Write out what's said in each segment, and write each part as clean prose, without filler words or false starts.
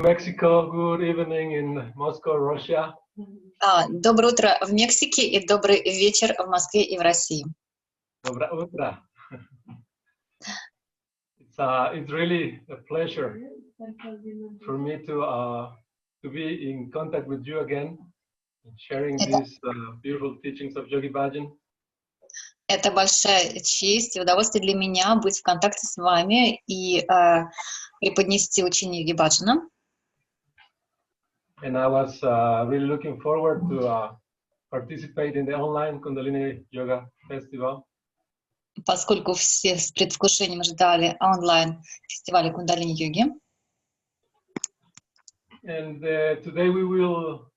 Mexico, good evening in Moscow, Russia. Доброе утро в Мексике и добрый вечер в Москве и в России. Доброе утро. It's really a pleasure for me to be in contact with you again, sharing these beautiful teachings of Yogi Bhajan. Это большая честь и удовольствие для меня быть в контакте с вами и преподнести учение Йоги Баджана. And I was really looking forward to participate in the online Kundalini Yoga Festival. Поскольку все с предвкушением ждали онлайн фестиваля Кундалини-йоги. And today we will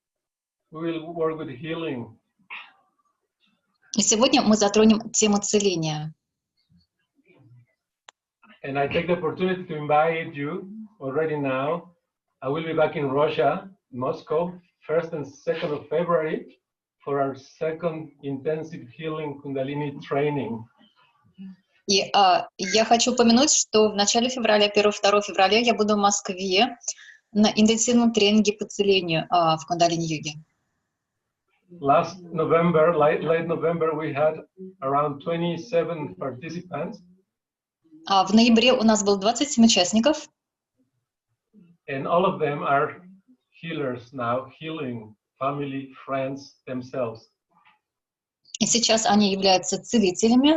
work with healing. И сегодня мы затронем тему целения. And I take the opportunity to invite you already now. I will be back in Russia, Moscow, 1st and 2nd of February for our second intensive healing Kundalini training. И я хочу упомянуть, что в начале февраля, 1-2 февраля, я буду в Москве на интенсивном тренинге по целению в Кундалини-йоге. Last November, late November, we had around 27 participants. В ноябре у нас было 27 участников. And all of them are healers now, healing family, friends, themselves. И сейчас они являются целителями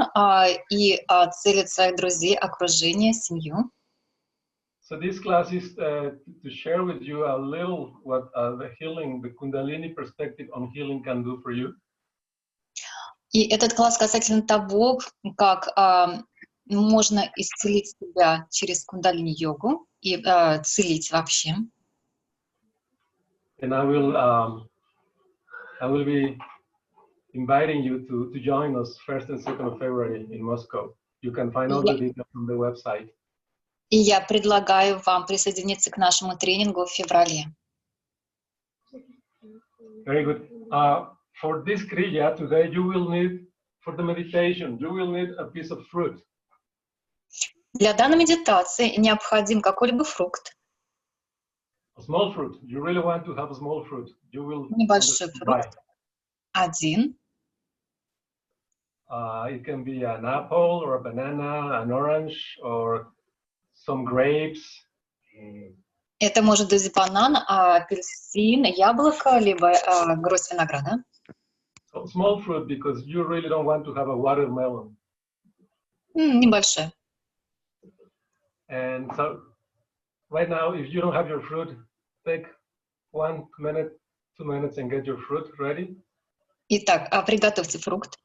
и целят своих друзей, окружение, семью. So this class is to share with you a little what the healing, the Kundalini perspective on healing can do for you. И этот класс касательно того, как можно исцелить себя через кундалини-йогу и целить вообще. And I will be inviting you to join us 1st and 2nd of February in Moscow. You can find all the details on the website. И я предлагаю вам присоединиться к нашему тренингу в феврале. Very good. For this kriya today, you will need, for the meditation, you will need a piece of fruit. Для данной медитации необходим какой-либо фрукт. A small fruit. You really want to have a small fruit. You will Небольшой фрукт. Один. It can be an apple or a banana, an orange, or some grapes. Это может быть банан, апельсин, яблоко, либо гроздь винограда. So small fruit because you really don't want to have a watermelon. Небольшой. And so right now, if you don't have your fruit, take 1 minute, 2 minutes and get your fruit ready. Итак, приготовьте фрукт.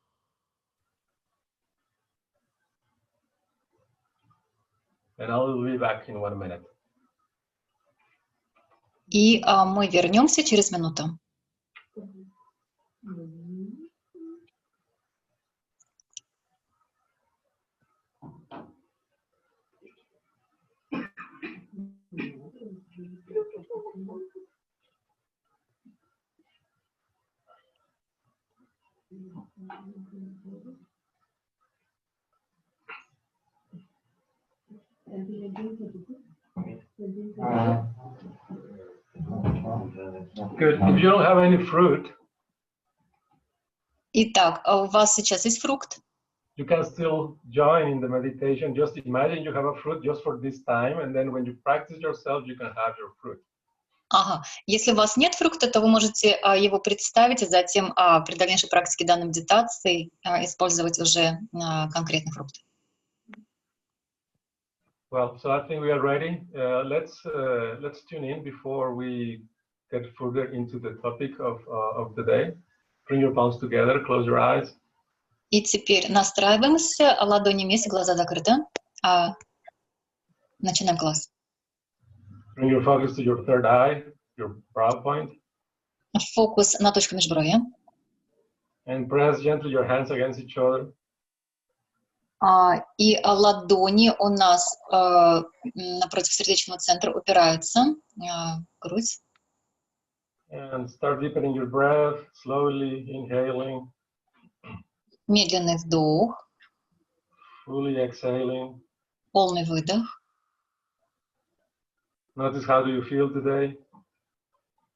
And I will be back in 1 minute. И мы вернемся через минуту. Good. If you don't have any fruit, Итак, у вас сейчас есть фрукт. you can still join in the meditation. Just imagine you have a fruit just for this time, and then when you practice yourself, you can have your fruit. Ага. Если у вас нет фрукта, то вы можете его представить, и затем при дальнейшей практике данной медитации использовать уже конкретный фрукт. Well, so I think we are ready. Let's tune in before we get further into the topic of the day. Bring your palms together, close your eyes. И теперь настраиваемся, ладони вместе, глаза закрыты. Начинаем класс. Bring your focus to your third eye, your brow point. Фокус на точку межбровья. And press gently your hands against each other. И ладони у нас напротив сердечного центра упираются в грудь. And start deepening your breath, slowly inhaling. Медленный вдох. Fully exhaling. Полный выдох. Notice how do you feel today.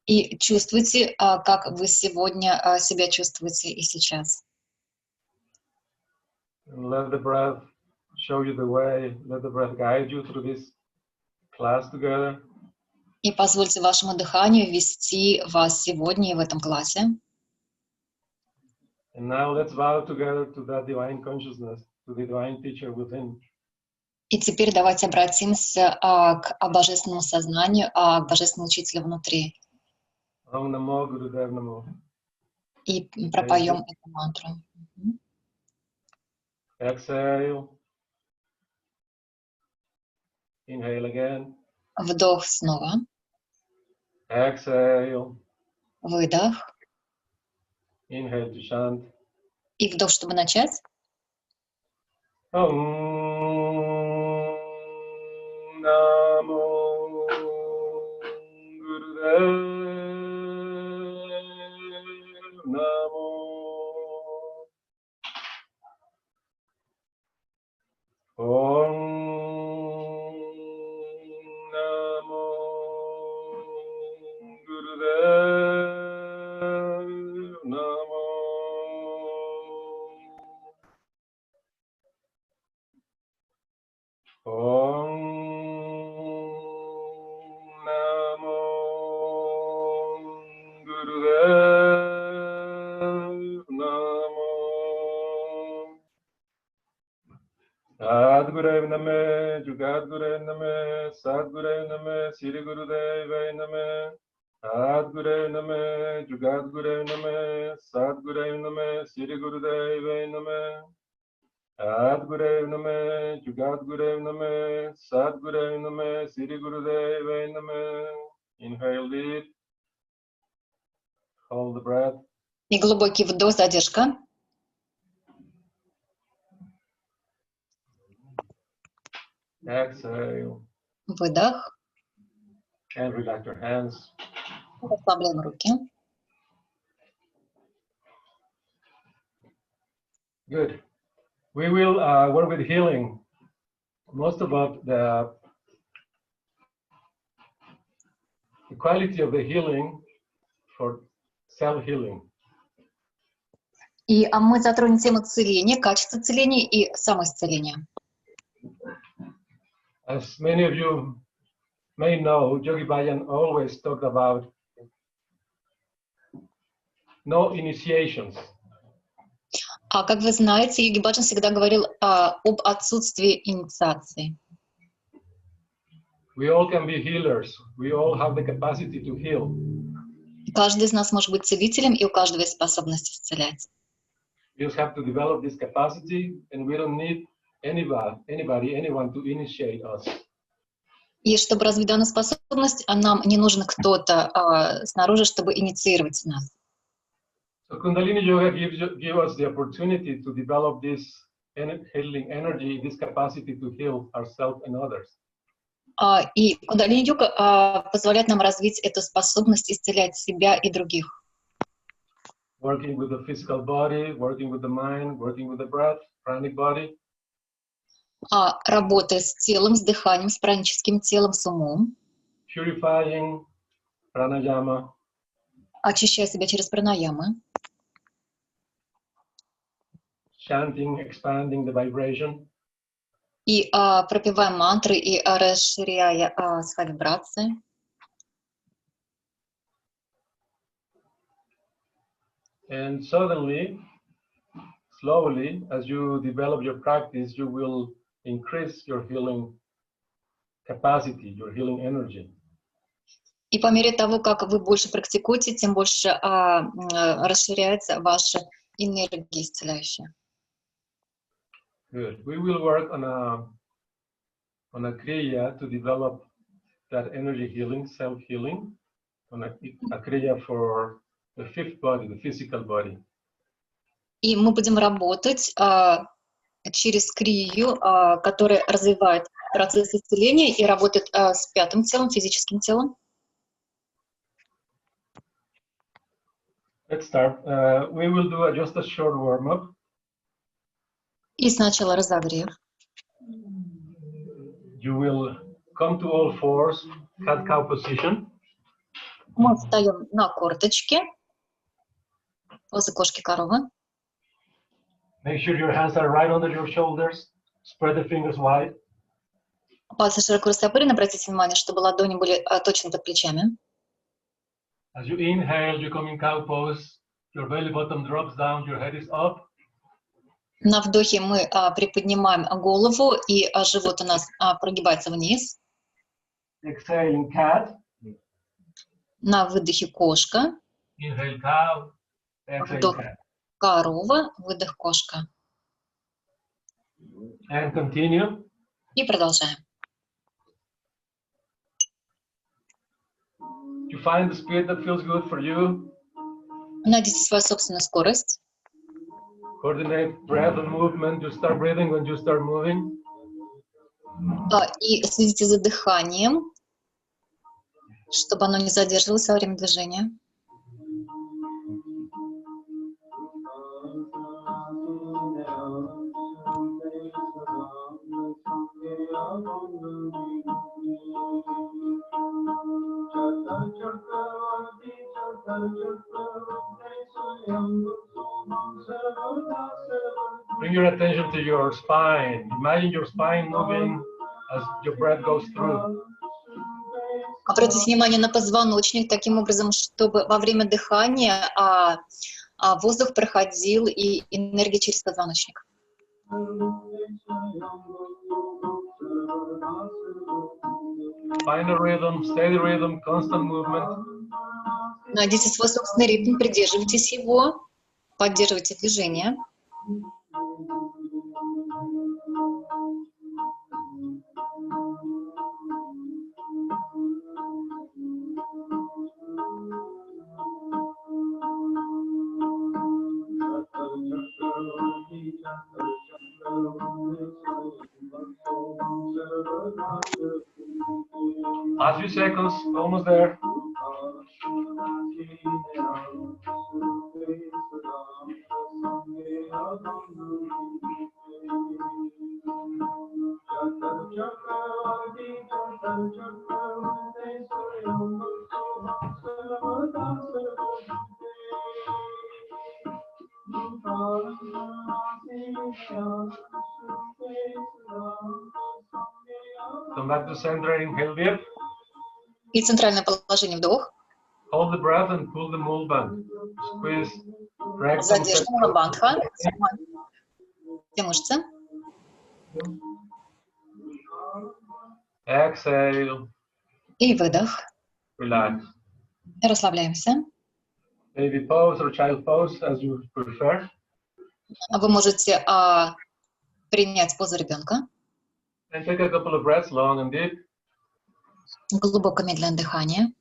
И чувствуйте, как вы сегодня себя чувствуете и сейчас. And let the breath show you the way. Let the breath guide you through this class together. И позвольте вашему дыханию вести вас сегодня и в этом классе. And now let's vow together to that divine consciousness, to the divine teacher within. И теперь давайте обратимся к божественному сознанию, к божественному учителю внутри. Om Namo Gurudev Namo. И пропоем эту мантру. Exhale. Inhale again. Вдох снова. Exhale. Выдох. Inhale to chant. И вдох, чтобы начать. Om Namo Gurudev Namo. Om Namo Gurudev Namo. Om Namo Gurudev Namo. Sadgurudev Name, Jugadgurudev Name, Sadgurudev Name, Sri Gurudev Name. Sadgurudev Name, Jugadgurudev Name, Sadgurudev Name, Sri Gurudev Name. Sadgurudev Name, Jugadgurudev Name, Sadgurudev Name, Sri Gurudev Name. Inhale deep. Hold the breath. И глубокий вдох, задержка. Exhale. Выдох. And relax your hands. Расслабляем руки. Good. We will work with healing. Most about the quality of the healing for self-healing. И мы затронем тему целения, качество целения и самоисцеления. As many of you may know, Yogi Bhajan always talked about no initiations. А как вы знаете, Йоги Баджан всегда говорил об отсутствии инициации. We all can be healers. We all have the capacity to heal. Каждый из нас может быть целителем, и у каждого есть способность исцелять. We just have to develop this capacity, and we don't need anyone to initiate us. И чтобы развить данную способность, нам не нужен кто-то снаружи, чтобы инициировать нас. So Kundalini Yoga gives us the opportunity to develop this healing energy, this capacity to heal ourselves and others. И кундалини-йога позволяет нам развить эту способность исцелять себя и других. Working with the physical body, working with the mind, working with the breath, pranic body. Работая с телом, с дыханием, с праническим телом, с умом. Purifying, pranayama. Очищая себя через пранаямы. Chanting, expanding the vibration. И пропевая мантры и расширяя свои вибрации. And suddenly, slowly, as you develop your practice, you will increase your healing capacity, your healing energy. И по мере того, как вы больше практикуете, тем больше расширяется ваша энергия исцеляющая. Good. We will work on a kriya to develop that energy healing, self-healing, on a kriya for the fifth body, the physical body. И мы будем работать через крию, которая развивает процесс исцеления и работает с пятым телом, физическим телом. Let's start. We will do just a short warm-up. И сначала разогрев. You will come to all fours, cat-cow position. Мы встаем на корточки, возле кошки-коровы. Make sure your hands are right under your shoulders. Spread the fingers wide. Пальцы широко растопырены, обратите внимание, чтобы ладони были точно под плечами. As you inhale, you come in cow pose. Your belly button drops down, your head is up. На вдохе мы приподнимаем голову, и живот у нас прогибается вниз. Exhaling cat. На выдохе кошка. Inhale cow. Exhale Вдох cat. корова, выдох кошка. And continue. И продолжаем. You find the speed that feels good for you. Найдите свою собственную скорость. Coordinate breath and movement. You start breathing when you start moving. И следите за дыханием, чтобы оно не задерживалось во время движения. Bring your attention to your spine. Imagine your spine moving as your breath goes through. Обратите внимание на позвоночник таким образом, чтобы во время дыхания воздух проходил и энергия через позвоночник. Find a rhythm, steady rhythm, constant movement. Найдите свой собственный ритм, придерживайтесь его, поддерживайте движение. Last few seconds, almost there. Come back to center, inhale deep. И центральное положение вдох. Hold the breath and pull the mole band. Squeeze rectum. Задержка мулабандха. Все мышцы. Exhale. И выдох. Relax. Расслабляемся. Baby pose or child pose, as you prefer. Вы можете принять позу ребенка. And take a couple of breaths, long and deep. Глубокое медленное дыхание.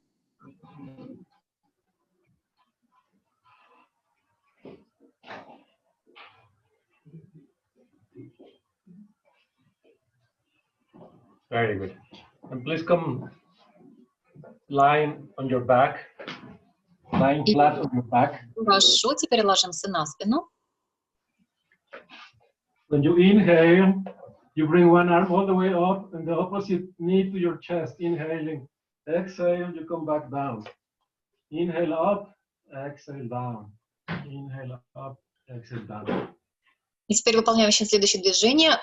Very good. And please come lying on your back. Lying flat on your back. Хорошо, теперь ложимся на спину. When you inhale, you bring one arm all the way up and the opposite knee to your chest. Inhaling. Exhale, you come back down. Inhale up, exhale down. Inhale up, exhale down. И теперь выполняем еще следующее движение.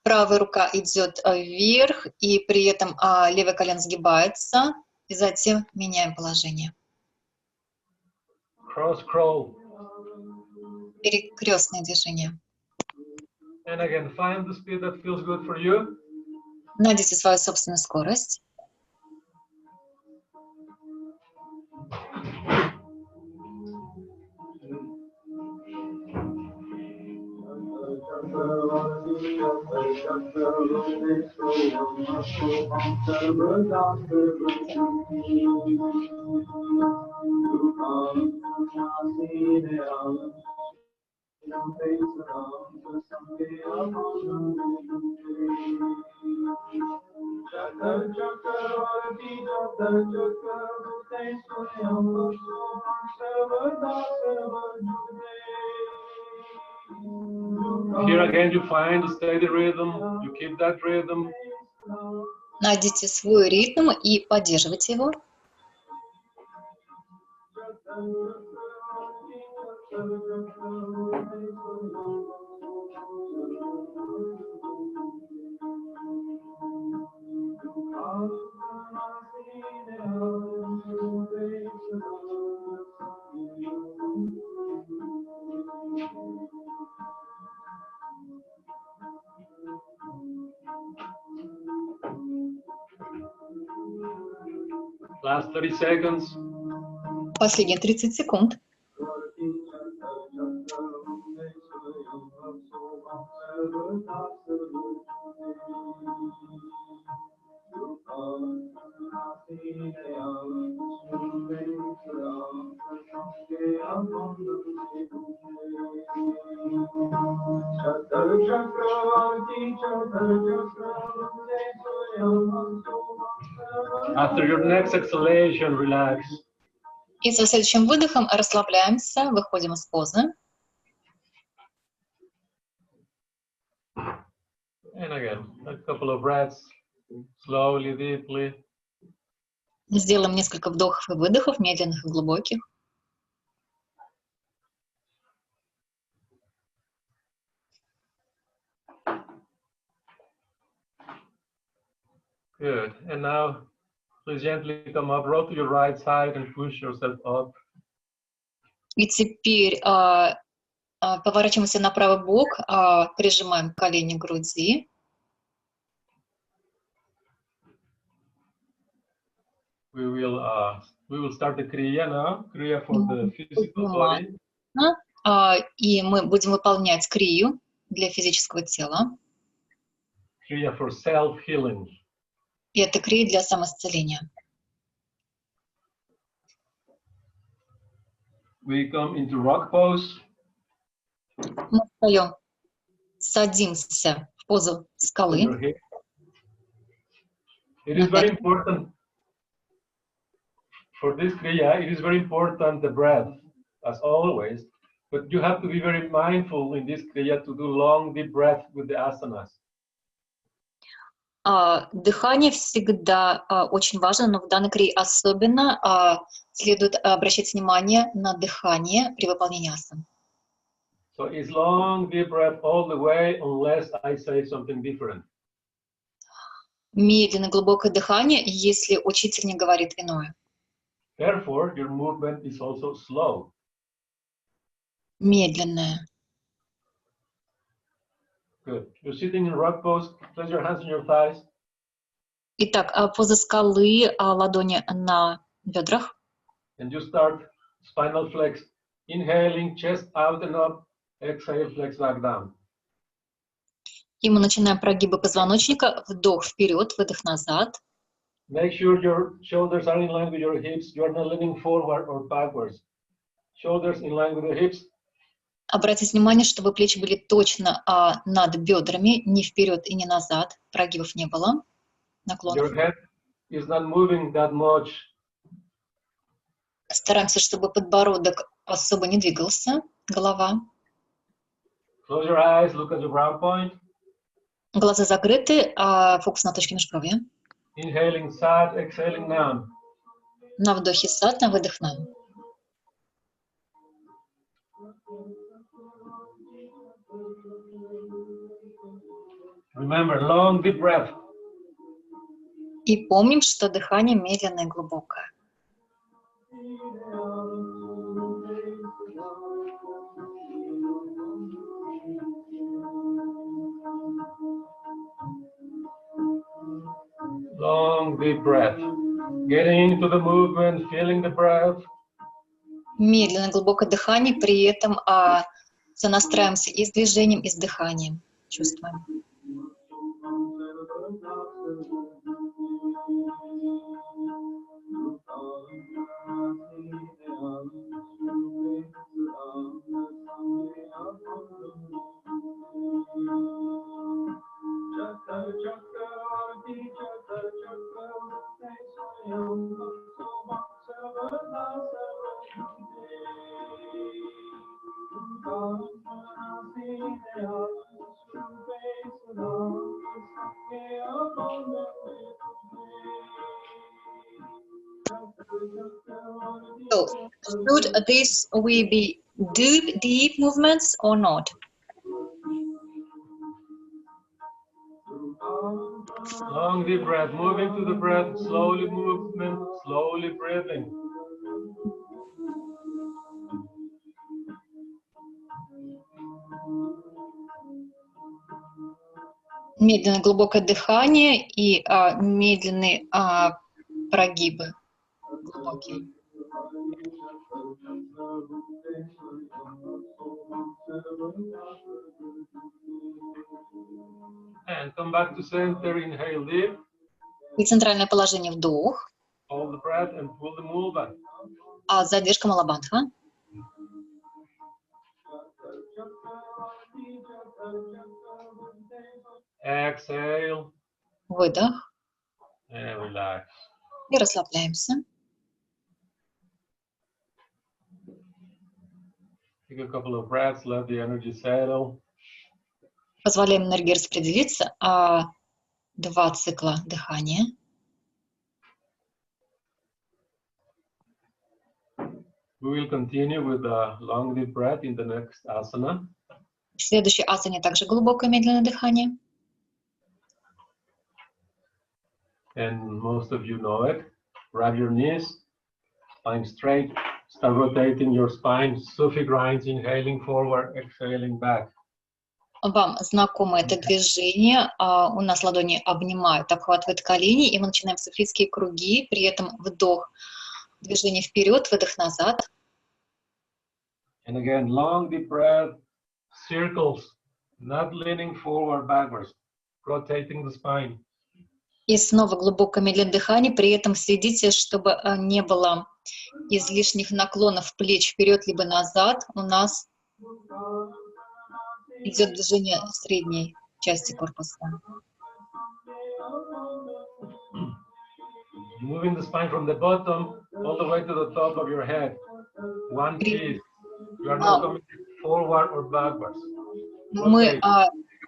Правая рука идет вверх, и при этом левое колено сгибается, и затем меняем положение. Cross crawl. Перекрестное движение. And again, find the speed that feels good for you. Найдите свою собственную скорость. Here again, you find a steady rhythm. You keep that rhythm. Найдите свой ритм и поддерживайте его. Last 30 seconds. Последние 30 секунд. After your next exhalation, relax. И со следующим выдохом расслабляемся, выходим из позы. And again, a couple of breaths, slowly, deeply. Сделаем несколько вдохов и выдохов, медленных и глубоких. Good. And now, please gently come up, roll to your right side and push yourself up. И теперь поворачиваемся на правый бок, прижимаем колени к груди. We will start the Kriya now. Kriya for the physical body. И мы будем выполнять крию для физического тела. Kriya for self-healing. И это крия для самоисцеления. We come into rock pose. Мы встаем, садимся в позу скалы. It is very important for this Kriya, it is very important the breath, as always, but you have to be very mindful in this Kriya to do long, deep breath with the asanas. Дыхание всегда очень важно, но в данной крии особенно следует обращать внимание на дыхание при выполнении асан. So it's long, deep breath all the way, unless I say something different. Медленное, глубокое дыхание, если учитель не говорит иное. Therefore, your movement is also slow. Медленное. Good. You're sitting in rock pose. Place your hands on your thighs. Итак, поза скалы, ладони на бедрах. And you start spinal flex. Inhaling, chest out and up. Exhale, flex back down. И мы начинаем прогибы позвоночника. Вдох вперед, выдох назад. Make sure your shoulders are in line with your hips. You are not leaning forward or backwards. Shoulders in line with the hips. Обратите внимание, чтобы плечи были точно над бедрами, не вперед и не назад. Прогибов не было. Наклонов. Your head is not moving that much. Стараемся, чтобы подбородок особо не двигался. Голова. Close your eyes, look at your brow point. Глаза закрыты, фокус на точке межбровья. Inhaling sad, exhaling nam. На вдохе сад, на выдох нам. Remember, long deep breath. И помним, что дыхание медленное и глубокое. Long deep breath. Getting into the movement, feeling the breath. Медленное глубокое дыхание, при этом сонастраиваемся и с движением, и с дыханием. Чувствуем. So, should this we be deep movements or not? Long deep breath, moving to the breath, slowly movement, slowly breathing. Медленное глубокое дыхание и медленные прогибы глубокие. And come back to center, inhale deep. И центральное положение вдох, Hold the breath and pull the mule back. задержка Малабандха. Exhale Выдох. and relax. И расслабляемся. Take a couple of breaths, let the energy settle. Позволяем энергии распределиться. 2 цикла дыхания. We will continue with a long deep breath in the next asana. В следующей асане также глубокое медленное дыхание. And most of you know it. Grab your knees, spine straight, start rotating your spine, Sufi grinds, inhaling forward, exhaling back. Вам знакомо это движение. У нас ладони обнимают, обхватывают колени, и мы начинаем суфийские круги. При этом вдох, движение вперед, выдох назад. And again, long deep breath, circles, not leaning forward, backwards, rotating the spine. И снова глубокое медленное дыхание. При этом следите, чтобы не было излишних наклонов плеч вперед либо назад. У нас идет движение средней части корпуса. Moving the spine from the bottom all the way to the top of your head. One piece. You are not coming forward or backwards. Мы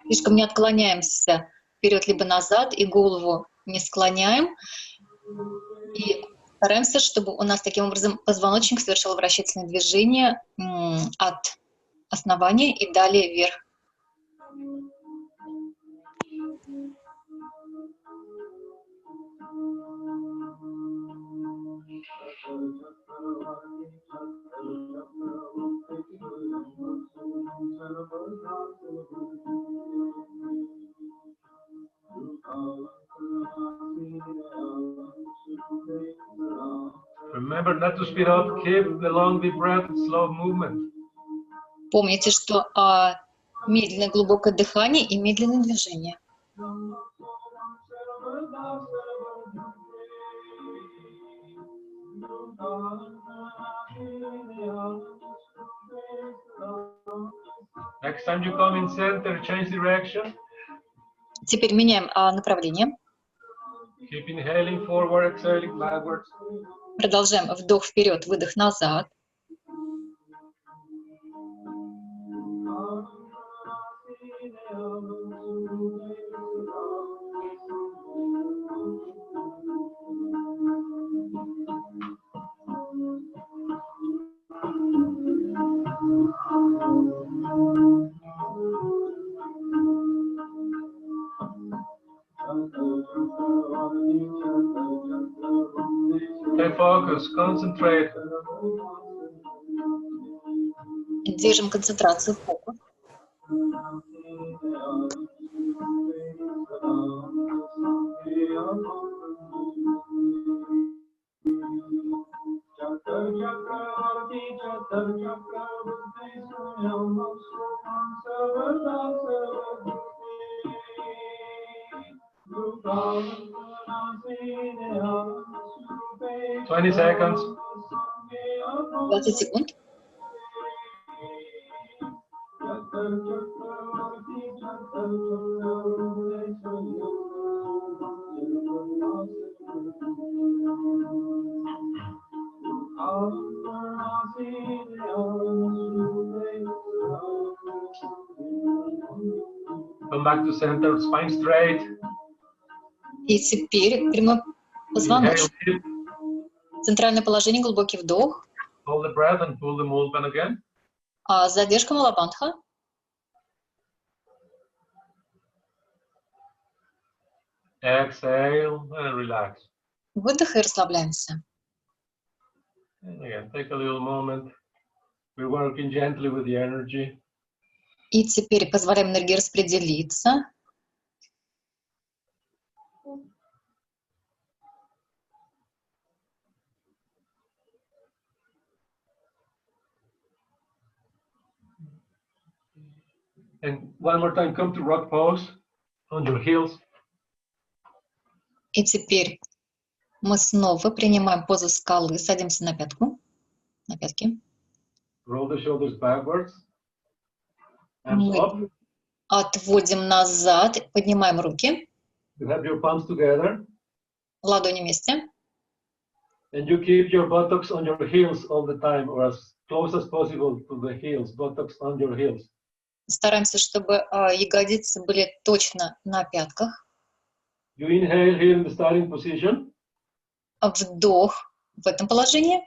слишком не отклоняемся вперед либо назад, и голову не склоняем. И стараемся, чтобы у нас таким образом позвоночник совершил вращательное движение от основания и далее вверх. Remember not to speed up, keep the long deep breath, slow movement. Помните, что медленное глубокое дыхание и медленное движение. Next time you come in center, change direction. Теперь меняем направление. Keep inhaling forward, exhaling backwards. Продолжаем вдох вперед, выдох назад. Stay focused, concentrate. Держим концентрацию, фокус. Twenty seconds. 20 секунд. Come back to center, spine straight. И теперь прямой позвоночник. Центральное положение, глубокий вдох. Hold the breath and pull the mulban again. Задержка Мулабандха. Exhale and relax. Выдох и расслабляемся. And again, take a little moment. We're working gently with the energy. И теперь позволяем энергии распределиться. And one more time, come to rock pose on your heels. И теперь мы снова принимаем позу скалы, садимся на пятку, на пятки. Roll the shoulders backwards. Hands Мы up. отводим назад, поднимаем руки, You have your palms together. ладони вместе. And you keep your buttocks on your heels all the time, or as close as possible to the heels, buttocks on your heels. Стараемся, чтобы ягодицы были точно на пятках. You inhale here in the starting position. Вдох в этом положении.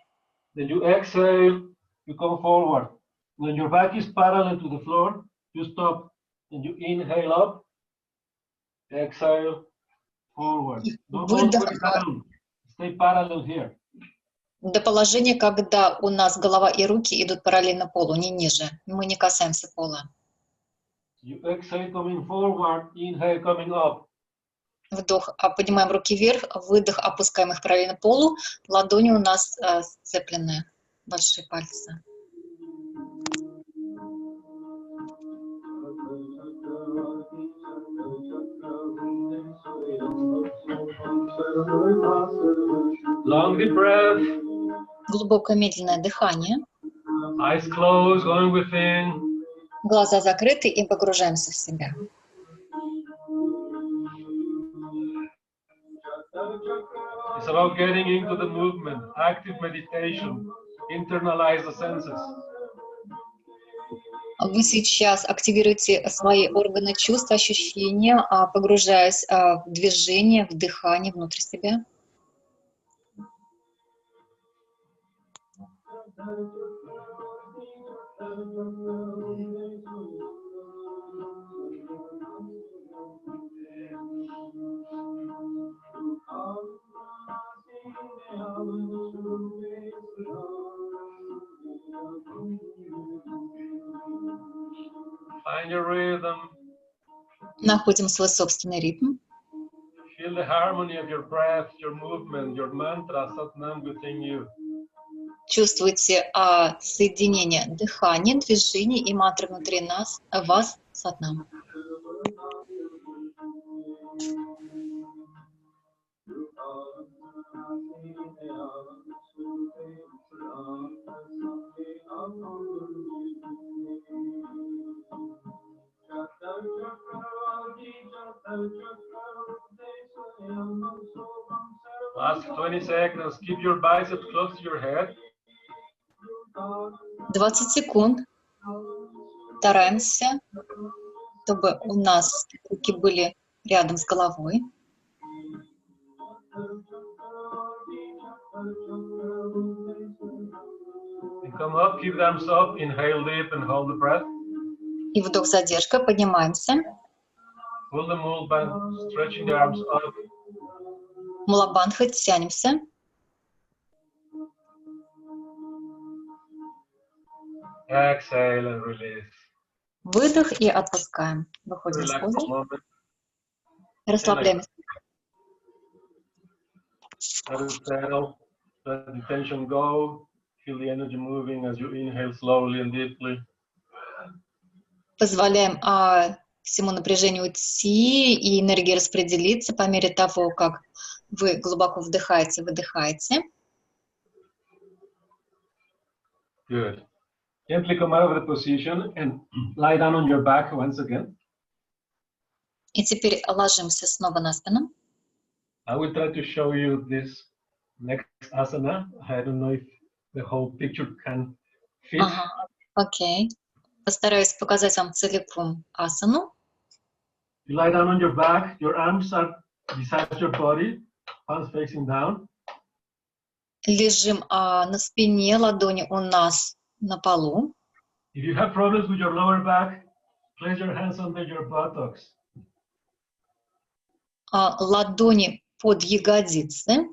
Then you exhale, you come forward. When your back is parallel to the floor, you stop. And you inhale up, exhale, forward. Don't hold it down. Stay parallel here. До положения, когда у нас голова и руки идут параллельно полу, не ниже. Мы не касаемся пола. You exhale coming forward, inhale coming up. Вдох, поднимаем руки вверх, выдох, опускаем их параллельно полу. Ладони у нас сцеплены, большие пальцы. Long deep breath. Глубокое медленное дыхание. Eyes closed, going within. Глаза закрыты и погружаемся в себя. It's about getting into the movement, active meditation, internalize the senses. Вы сейчас активируете свои органы чувств, ощущения, погружаясь в движение, в дыхание внутрь себя. Find your rhythm. Находим свой собственный ритм. Feel the harmony of your breath, your movement, your mantra, Satnam within you. Чувствуйте соединение дыхания, движений и мантры внутри нас, вас, Сатнам. Last 20 seconds. Keep your biceps close to your head. 20 секунд. Стараемся, чтобы у нас руки были рядом с головой. And come up, keep the arms up, inhale deep and hold the breath. И вдох, задержка, поднимаемся. Pull the mulban, stretching the arms up. Мулабандха, тянемся. Exhale and release. Выдох и отпускаем. Выходим из Relax позы. a moment. Расслабляемся. Let it settle. Let the tension go. Feel the energy moving as you inhale slowly and deeply. Позволяем всему напряжению уйти и энергии распределиться по мере того, как вы глубоко вдыхаете, выдыхаете. Good. Gently come out of the position and lie down on your back once again. И теперь ложимся снова на спину. I will try to show you this next asana. I don't know if the whole picture can fit. Окей. Постараюсь показать вам целиком асану. You lie down on your back, your arms are beside your body, palms facing down. Лежим на спине, ладони у нас на полу. If you have problems with your lower back, place your hands under your buttocks. Ладони под ягодицы.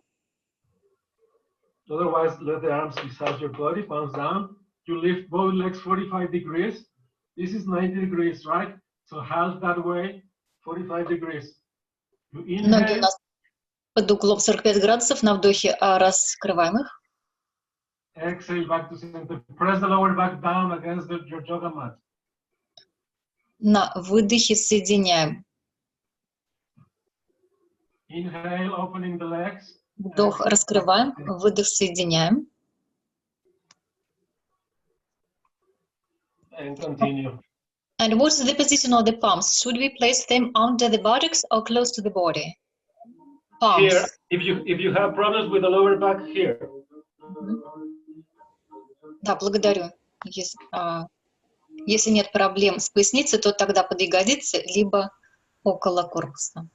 Otherwise, let the arms beside your body, palms down. You lift both legs 45 degrees. This is 90 degrees, right? So half that way, 45 degrees. You Ноги у inhale. нас под углом 45 градусов. На вдохе раскрываем их. Exhale back to center. Press the lower back down against your yoga mat. На выдохе соединяем. Inhale, opening the legs. Вдох раскрываем, выдох соединяем. And continue. And what is the position of the palms? Should we place them under the buttocks or close to the body? Palms. Here, if you have problems with the lower back, here. Да, благодарю. Если нет проблем с поясницей, то тогда под ягодицы, либо около корпуса.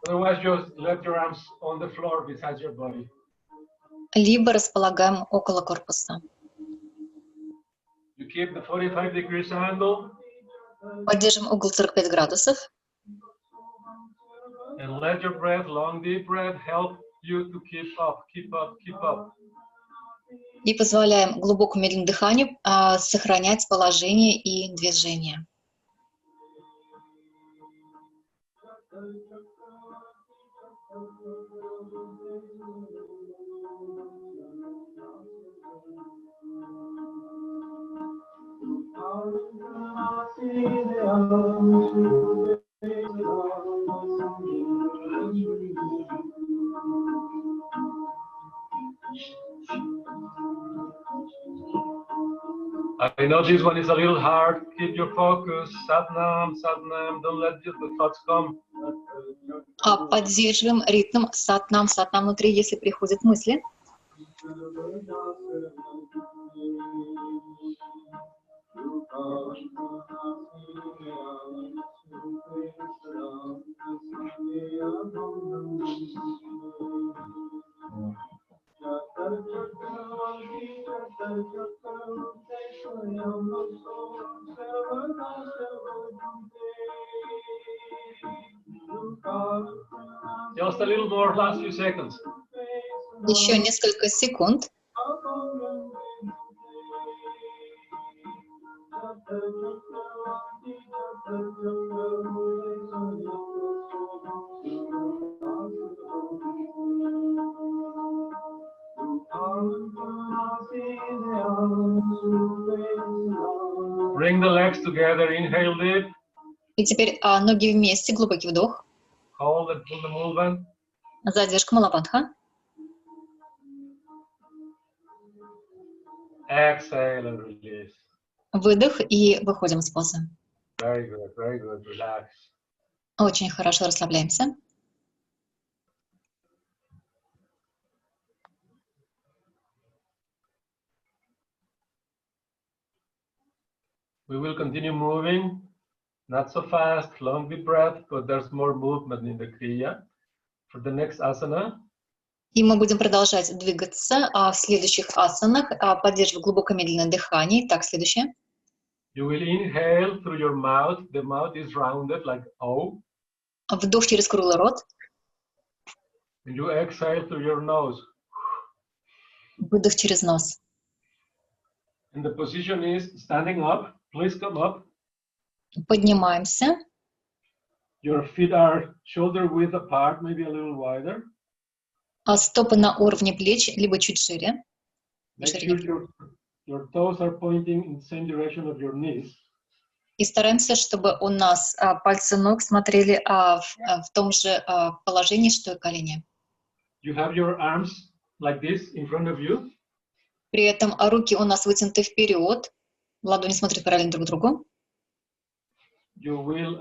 Otherwise, just let your arms on the floor beside your body. Либо располагаем около корпуса. You keep the 45 degrees angle. Поддержим угол 45 градусов. And let your breath, long deep breath, help you to keep up, keep up, keep up. И позволяем глубокому медленному дыханию сохранять положение и движение. I know this one is a little hard. Keep your focus. Satnam, Satnam. Don't let the thoughts come. Поддерживаем ритм сатнам, сатнам внутри, если приходят мысли. Just a little more, last few seconds. Еще несколько секунд. Bring the legs together, inhale deep. И теперь ноги вместе, глубокий вдох. Hold and pull the movement. Задержка Малабандха. Exhale and release. Выдох и выходим из позы. Very good, relax. Очень хорошо расслабляемся. We will continue moving, not so fast, long deep breath, but there's more movement in the Kriya. For the next asana, И мы будем продолжать двигаться в следующих асанах, поддерживая глубокое медленное дыхание. Так, следующее. you will inhale through your mouth. The mouth is rounded like O. Вдох через круглый рот. And you exhale through your nose. Выдох через нос. And the position is standing up. Please come up. Поднимаемся. Your feet are shoulder width apart, maybe a little wider. Стопы на уровне плеч, либо чуть шире. Make sure your toes are pointing in the same direction of your knees. И стараемся, чтобы у нас пальцы ног смотрели в том же положении, что и колени. You have your arms like this in front of you. При этом руки у нас вытянуты вперед, ладони смотрят параллельно друг другу. You will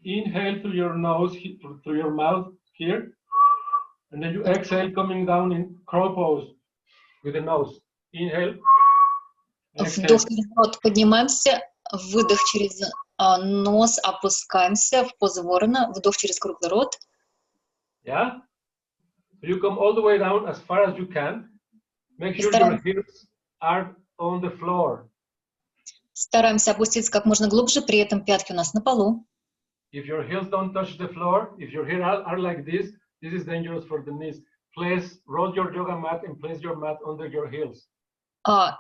inhale through your nose, through your mouth here, and then you exhale coming down in crow pose with the nose. Inhale. Вдох через рот поднимаемся, выдох через нос опускаемся в позу ворона, вдох через круглый рот. Yeah? So you come all the way down as far as you can. Make И sure your heels are on the floor. стараемся опуститься как можно глубже, при этом пятки у нас на полу. If your heels don't touch the floor, if your heels are like this is dangerous for the knees. Please roll your yoga mat and place your mat under your heels.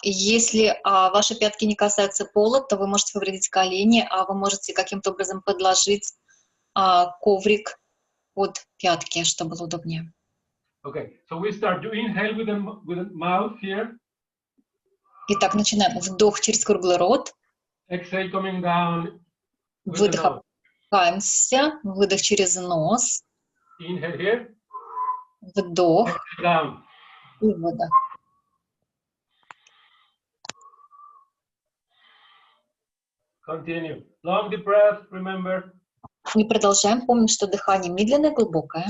Если ваши пятки не касаются пола, то вы можете повредить колени, а вы можете каким-то образом подложить коврик под пятки, чтобы было удобнее. Okay, so we start. You inhale with the mouth here. Итак, начинаем. Вдох через круглый рот. Exhale coming down. Выдох опускаемся. Выдох через нос. Inhale here. Вдох. Exhale down. И выдох. Continue. Long deep breath, remember. И продолжаем. Помним, что дыхание медленное, глубокое.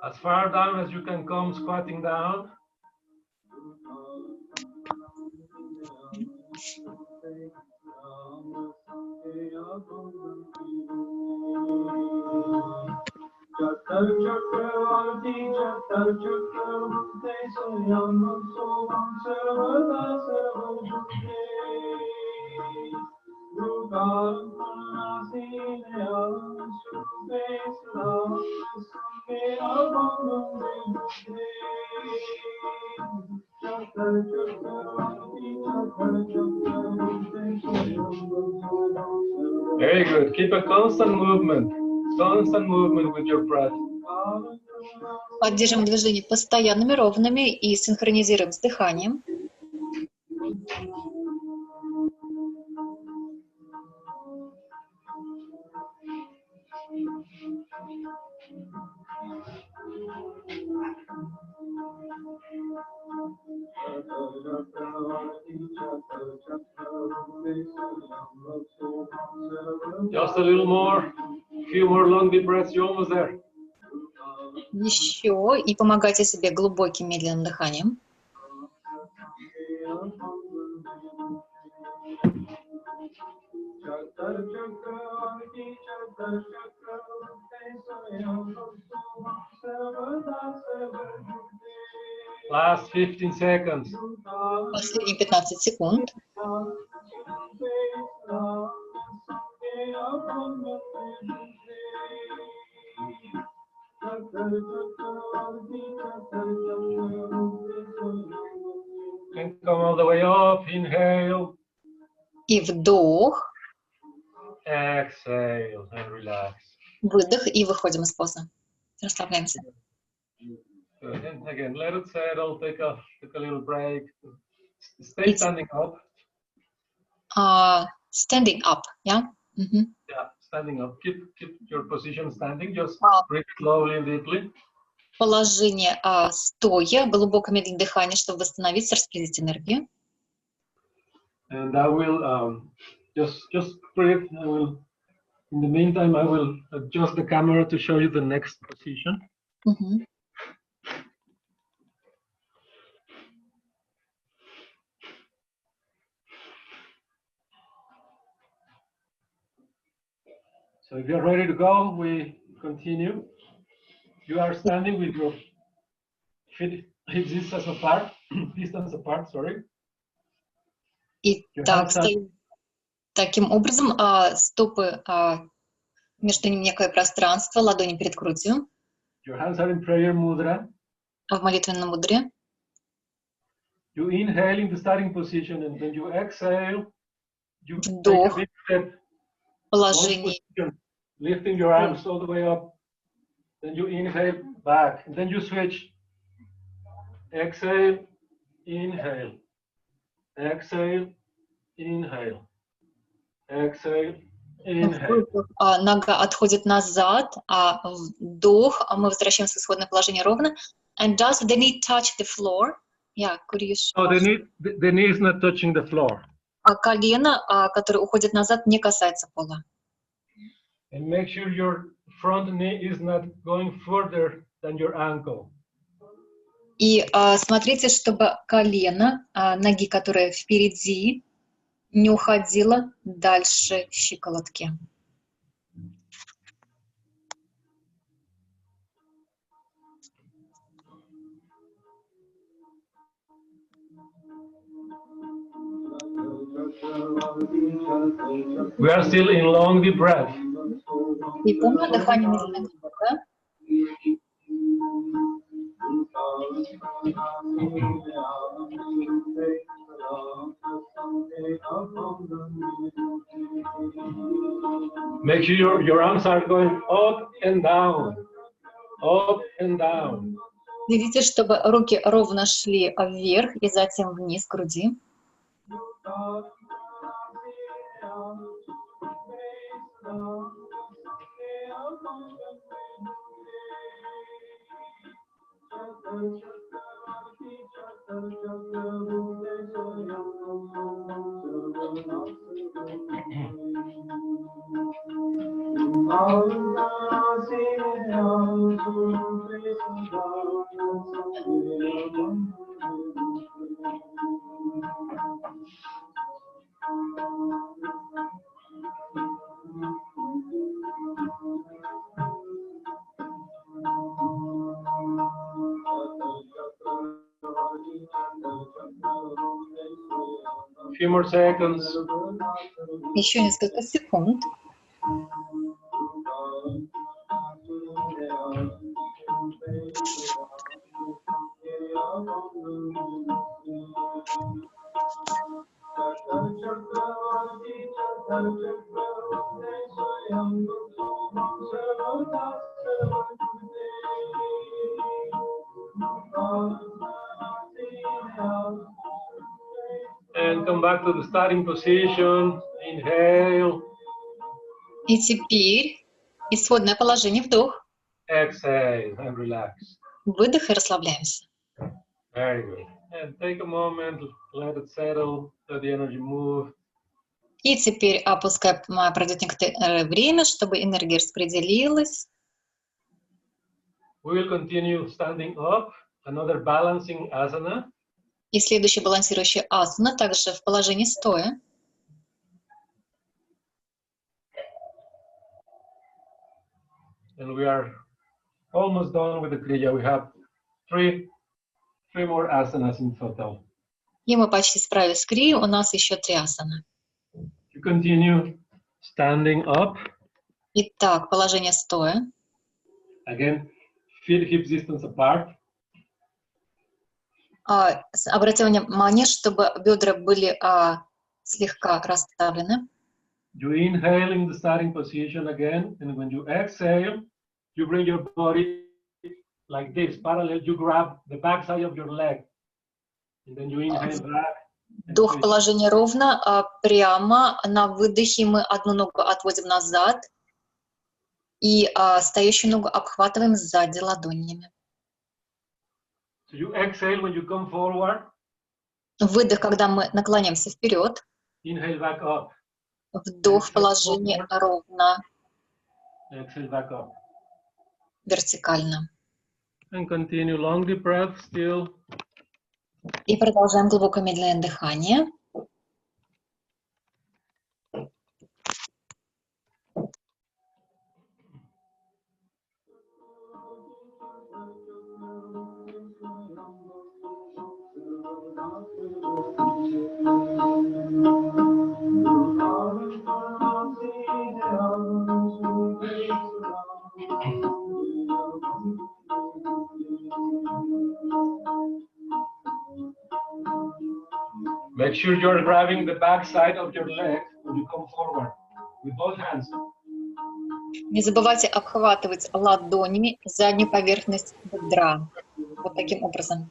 As far down as you can come, squatting down. Very good. Keep a constant movement with your breath. Поддерживаем движение постоянными, ровными и синхронизируем с дыханием. Just a little more. Few more long deep breaths. You're almost there. Еще и помогайте себе глубоким медленным дыханием. Last 15 seconds. Последние 15 секунд. And come all the way up. Inhale. И вдох. Exhale and relax. Выдох и выходим из позы. Расслабляемся. Good. And again, let it settle. Take a little break. Stay standing up. Standing up, yeah? Yeah, standing up. Keep your position standing. Just breathe slowly and deeply. Положение стоя, глубокое медленное дыхание, чтобы восстановиться, распределить энергию. And I will just breathe. In the meantime, I will adjust the camera to show you the next position. So if you're ready to go, we continue. You are standing with your feet distance apart, sorry. Итак, стоим таким образом, стопы, между ними некое пространство, ладони перед грудью. Your hands are in prayer mudra. В молитвенном мудре. You inhale in the starting position, and when you exhale, you Вдох. take a big step. Положение. Lifting your arms all the way up. Then you inhale back, and then you switch. Exhale, inhale. Exhale, inhale. Exhale, inhale. Нога отходит назад, вдох, мы возвращаемся в исходное положение ровно. And does the knee touch the floor? Yeah, could you show? No, the knee is not touching the floor. Колено, которое уходит назад, не касается пола. And make sure your front knee is not going further than your ankle. И смотрите, чтобы колено ноги, которая впереди, не уходило дальше щиколотки. We are still in long deep breath. И помню дыхание медленно глубокое. Make sure your arms are going up and down, up and down. Следите, чтобы руки ровно шли вверх и затем вниз к груди. Few more seconds. Еще несколько секунд. And come back to the starting position. Inhale. И теперь исходное положение, вдох, Exhale and relax. выдох и расслабляемся. Very good. And take a moment, let it settle, let the energy move. И теперь пускай пройдет некоторое время, чтобы энергия распределилась. We will continue standing up, another balancing asana. И следующая балансирующая асана также в положении стоя. And we are almost done with the kriya. We have three more asanas in total. И мы почти справились с крией, у нас еще 3 асаны. You continue standing up. Итак, положение стоя. Again, feet hip distance apart. Обратите внимание, чтобы бедра были слегка расставлены. You inhale in the starting position again, and when you exhale, you bring your body like this, parallel. You grab the back side of your leg, and then you inhale back. Вдох, положение ровно, прямо. На выдохе мы одну ногу отводим назад и стоящую ногу обхватываем сзади ладонями. So you exhale when you come forward. Выдох, когда мы наклоняемся вперед. Inhale back up. Вдох, положение ровно, Exhale back up. вертикально. And continue long deep breath still. И продолжаем глубокое медленное дыхание. Make sure you're grabbing the back side of your leg when you come forward with both hands. Не забывайте обхватывать ладонями заднюю поверхность бедра. Вот таким образом.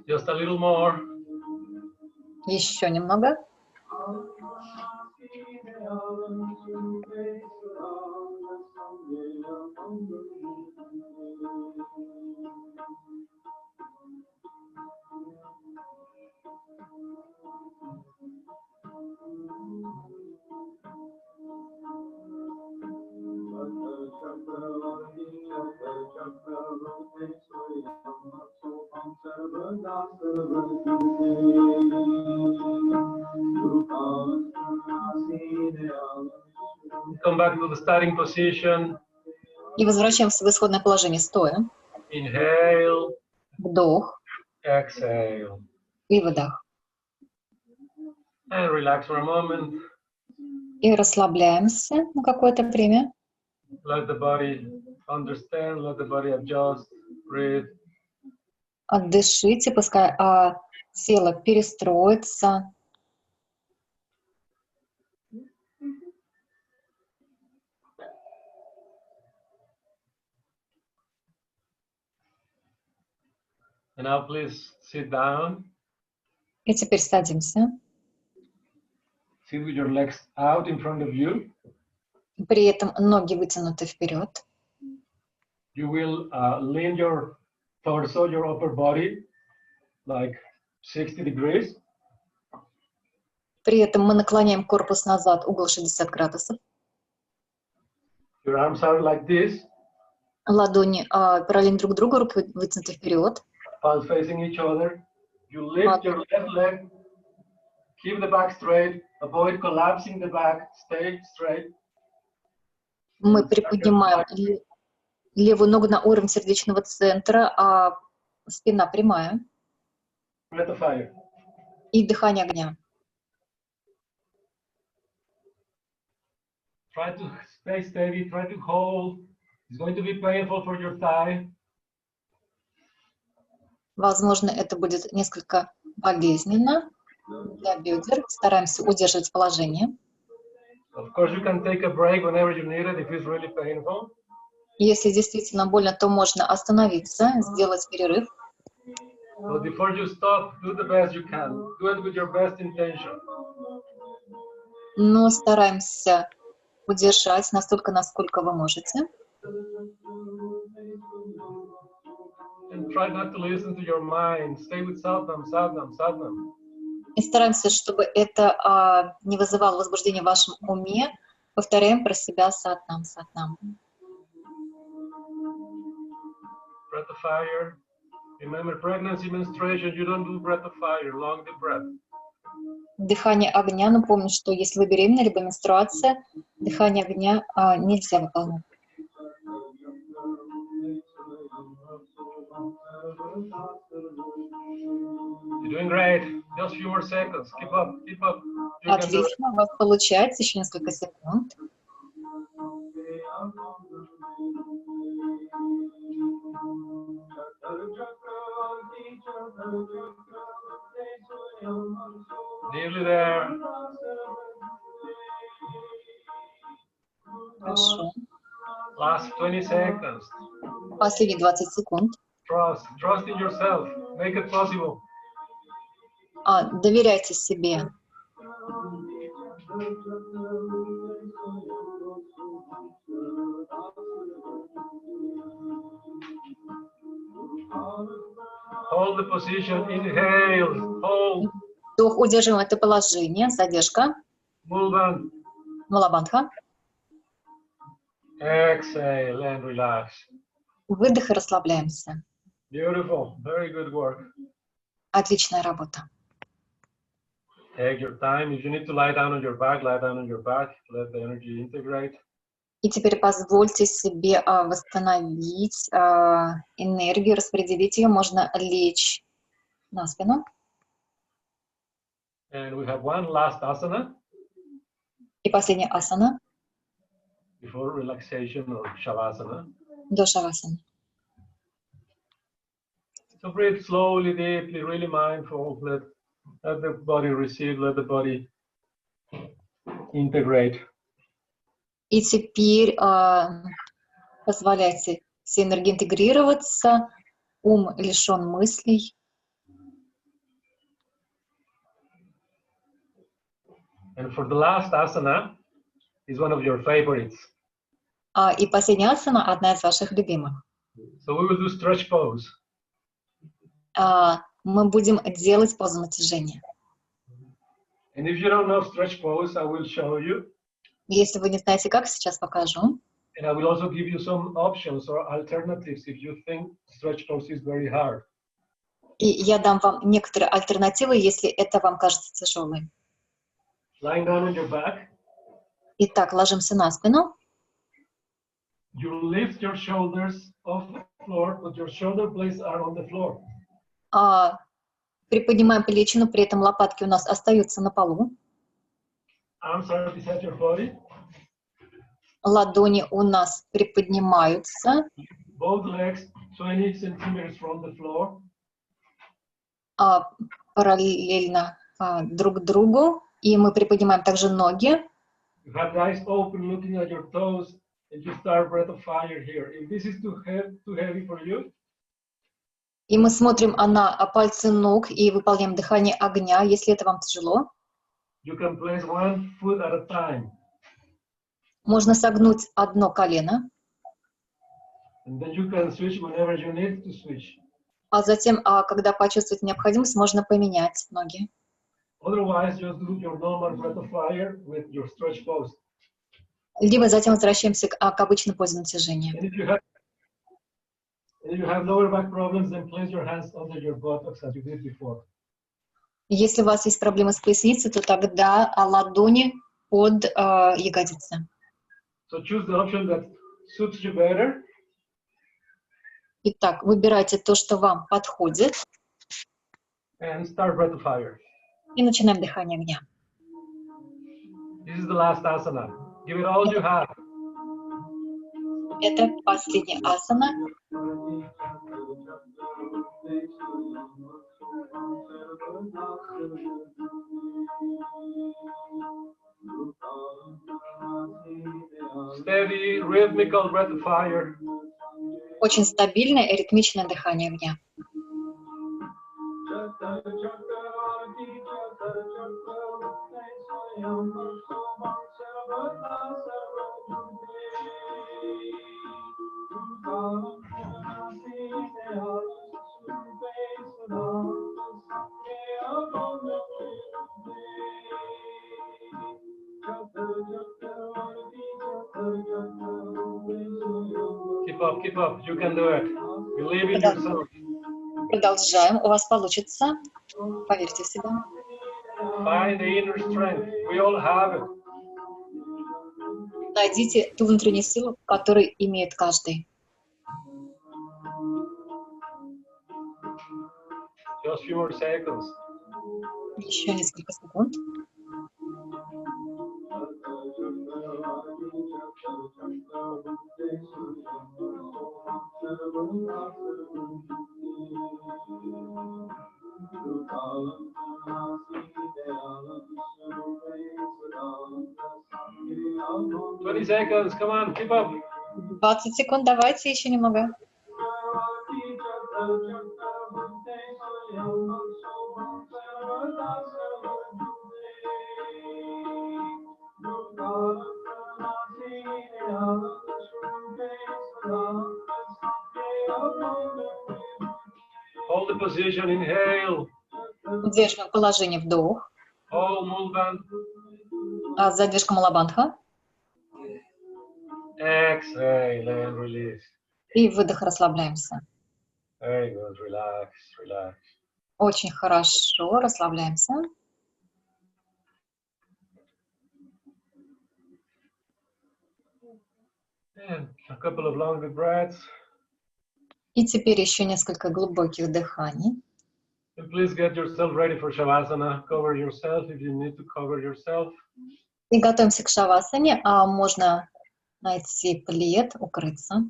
Just a little more. Еще немного. Come back to the starting position. И возвращаемся в исходное положение стоя. Inhale, Вдох exhale, и выдох. and relax for a moment. И расслабляемся на какое-то время. Let the body understand, let the body adjust, breathe. Отдышите, пускай тело перестроится. And now please sit down. И теперь садимся. Sit with your legs out in front of you. При этом ноги вытянуты вперед. You will lean your torso, your upper body, like 60 degrees. При этом мы наклоняем корпус назад, угол 60 градусов. Your arms are like this, Ладони параллельно друг другу, руки вытянуты вперед. palms facing each other. You lift your left leg, keep the back straight, avoid collapsing the back, stay straight. Мы приподнимаем левую ногу на уровень сердечного центра, а спина прямая. Breath of fire. И дыхание огня. Try to stay steady, try to hold. It's going to be painful for your thigh. Возможно, это будет несколько болезненно для бедер. Стараемся удерживать положение. Of course, you can take a break whenever you need it if it's really painful. Если действительно больно, то можно остановиться, сделать перерыв. But before you stop, do the best you can. Do it with your best intention. Но стараемся удержать настолько, насколько вы можете. And try not to listen to your mind. Stay with Satnam, Satnam, Satnam. И стараемся, чтобы это не вызывало возбуждения в вашем уме. Повторяем про себя сатнам, сатнам. Breath of fire. Remember, pregnancy, menstruation, you don't do breath of fire, long deep breath. Дыхание огня. Напомню, что если вы беременна, либо менструация, дыхание огня нельзя выполнять. You're doing great. Just a few more seconds. Keep up, keep up. You can do it. Отлично, у вас получается. Еще несколько секунд. Nearly there. Хорошо. Last 20 seconds. Последние 20 секунд. Trust in yourself. Make it possible. Доверяйте себе. Hold the position. Inhale. Hold. Вдох, удерживаем это положение. Задержка. Mulban. Мулабандха. Exhale and relax. Выдох и расслабляемся. Beautiful. Very good work. Отличная работа. Take your time. If you need to lie down on your back, lie down on your back. Let the energy integrate. И теперь позвольте себе восстановить энергию, распределить ее. Можно лечь на спину. And we have one last asana И последняя асана. before relaxation or shavasana. До шавасаны. So breathe slowly, deeply, really mindful. Let the body receive, let the body integrate. И теперь позволяйте всей энергии интегрироваться. Ум лишен мыслей. And for the last asana is one of your favorites. И последняя асана одна из ваших любимых. So we will do stretch pose. Мы будем делать позу натяжения. And if you don't know stretch pose, I will show you. Если вы не знаете как, сейчас покажу. And I will also give you some options or alternatives if you think stretch pose is very hard. И я дам вам некоторые альтернативы, если это вам кажется тяжелым. Lying down on your back. Итак, ложимся на спину. You lift your shoulders off the floor, but your shoulder blades are on the floor. Приподнимаем плечи, но при этом лопатки у нас остаются на полу. Arms are beside your body. Ладони у нас приподнимаются. Both legs 20 centimeters from the floor. Параллельно друг другу. И мы приподнимаем также ноги. You have your eyes open, looking at your toes, and you start breath of fire here. If this is too heavy for you, и мы смотрим на пальцы ног и выполняем дыхание огня, если это вам тяжело. You can place one foot at a time. Можно согнуть одно колено. And then you can switch whenever you need to switch. А затем, когда почувствуете необходимость, можно поменять ноги. Otherwise, just do your normal breath of fire with your stretch pose. Либо затем возвращаемся к обычной позе натяжения. And if you have lower back problems, then place your hands under your buttocks as you did before. Если у вас есть проблемы с поясницей, то тогда ладони под ягодицы. So choose the option that suits you better. Итак, выбирайте то, что вам подходит. And start breath of fire. И начинаем дыхание огня. This is the last asana. Give it all you have. Это последняя асана. Steady, rhythmical breath of fire. Очень стабильное и ритмичное дыхание огня. Keep up, you can do it. Believe in yourself. Продолжаем, у вас получится. Поверьте в себя. Find the inner strength. We all have it. Найдите ту внутреннюю силу, которую имеет каждый. Just a few more seconds. Еще несколько секунд. Twenty seconds, come on, keep up. 20 секунд, давайте еще немного. Hold the position, inhale. Удерживаем положение вдох. Hold Mulban. Задержка Малабандха. Exhale and release. И выдох, расслабляемся. Very good, relax, relax. Очень хорошо, расслабляемся. And a couple of longer breaths. И теперь еще несколько глубоких дыханий. And please get yourself ready for Shavasana. Cover yourself if you need to cover yourself. И готовимся к шавасане. Можно найти плед, укрыться.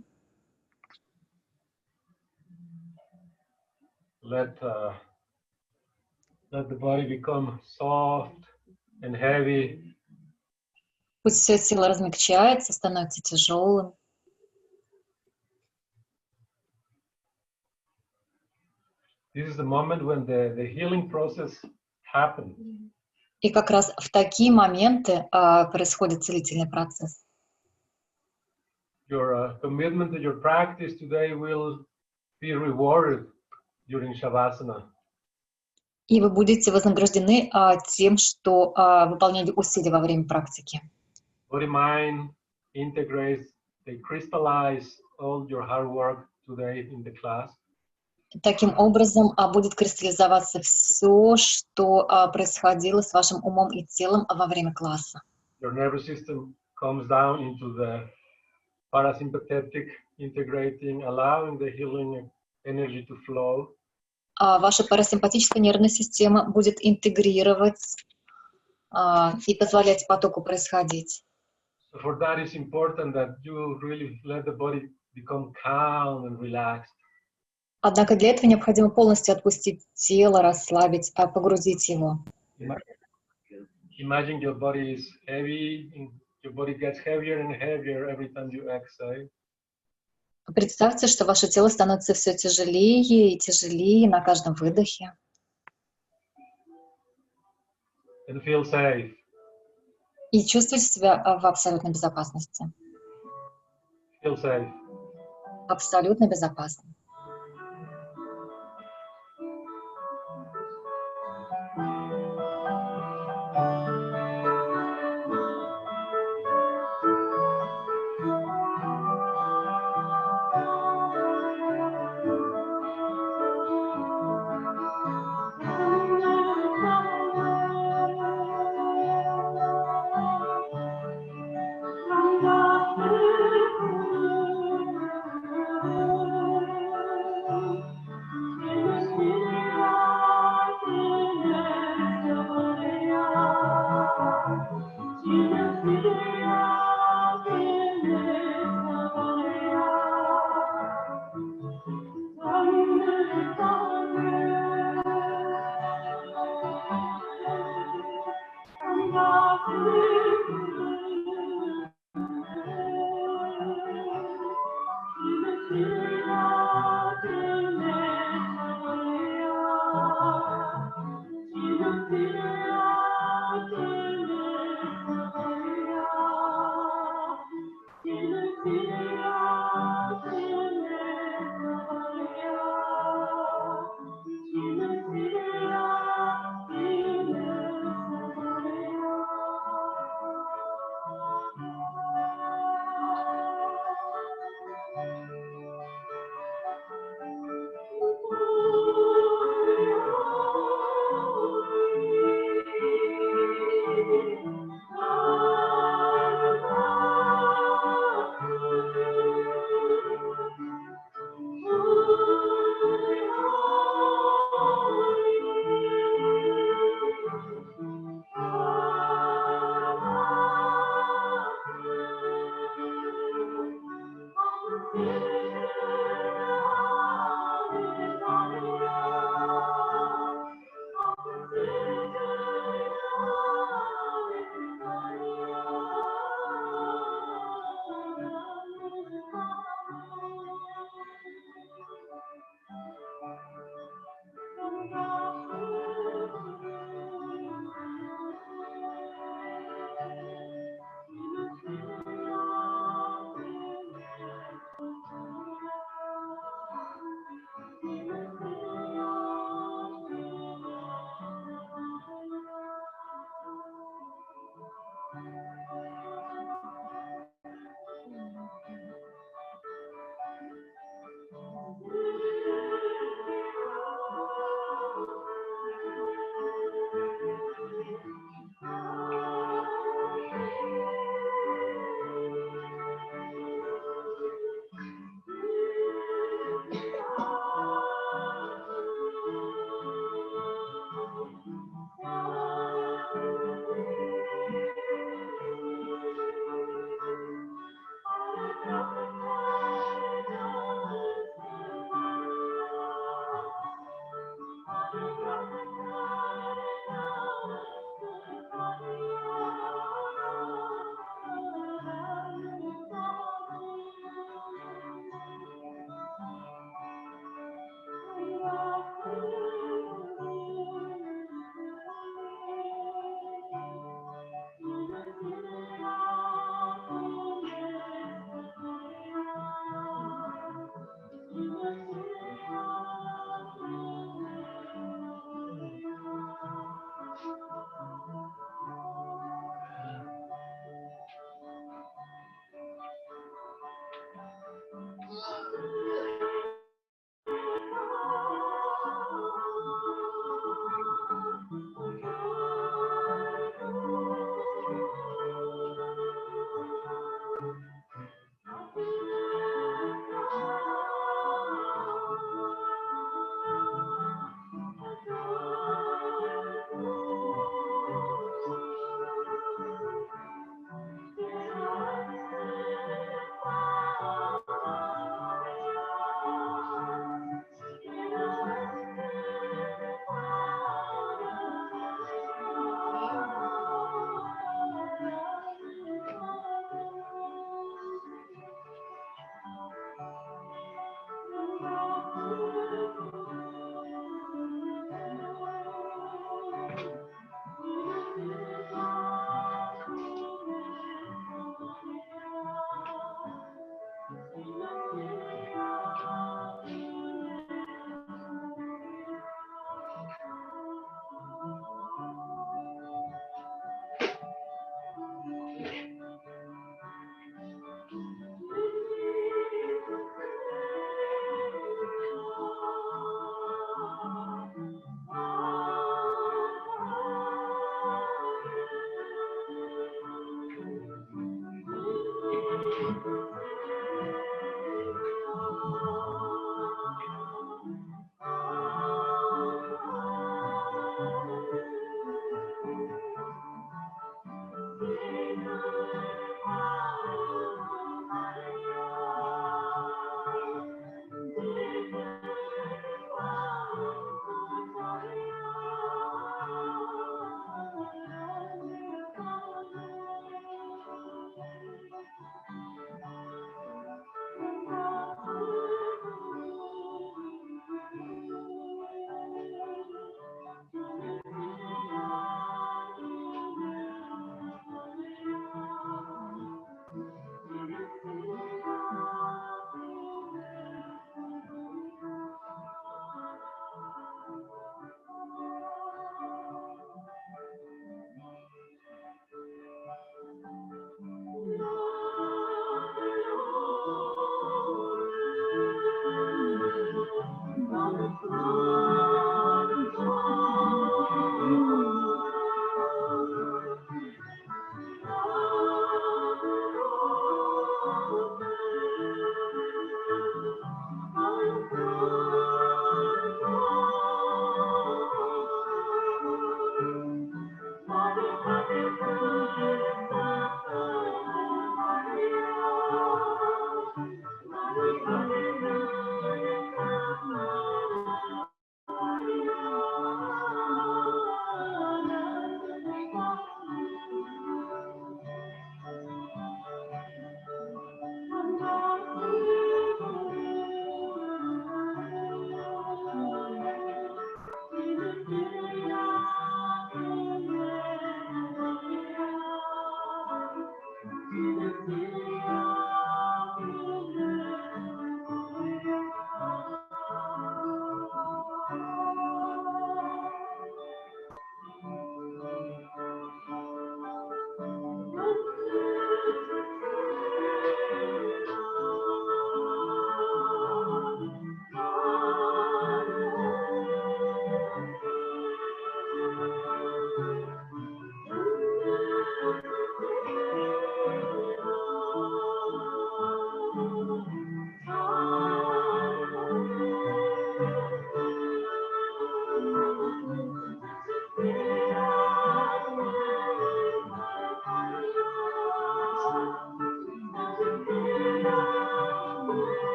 Let the body become soft and heavy. Пусть все тело размягчается, становится тяжелым. This is the moment when the healing process happens. И как раз в такие моменты происходит целительный процесс. Your commitment to your practice today will be rewarded during Shavasana. И вы будете вознаграждены тем, что выполняли усилия во время практики. Body mind integrates, they crystallize all your hard work today in the class. Таким образом, будет кристаллизоваться все, что происходило с вашим умом и телом во время класса. Your nervous system comes down into the parasympathetic, integrating, allowing the healing energy to flow. Ваша парасимпатическая нервная система будет интегрировать и позволять потоку происходить. So for that, it's important that you really let the body become calm and relaxed. Однако для этого необходимо полностью отпустить тело, расслабить, погрузить его. Imagine your body is heavy, and your body gets heavier and heavier every time you exhale. Представьте, что ваше тело становится все тяжелее и тяжелее на каждом выдохе. And feel safe. И чувствуйте себя в абсолютной безопасности. Feel safe. Абсолютно безопасно.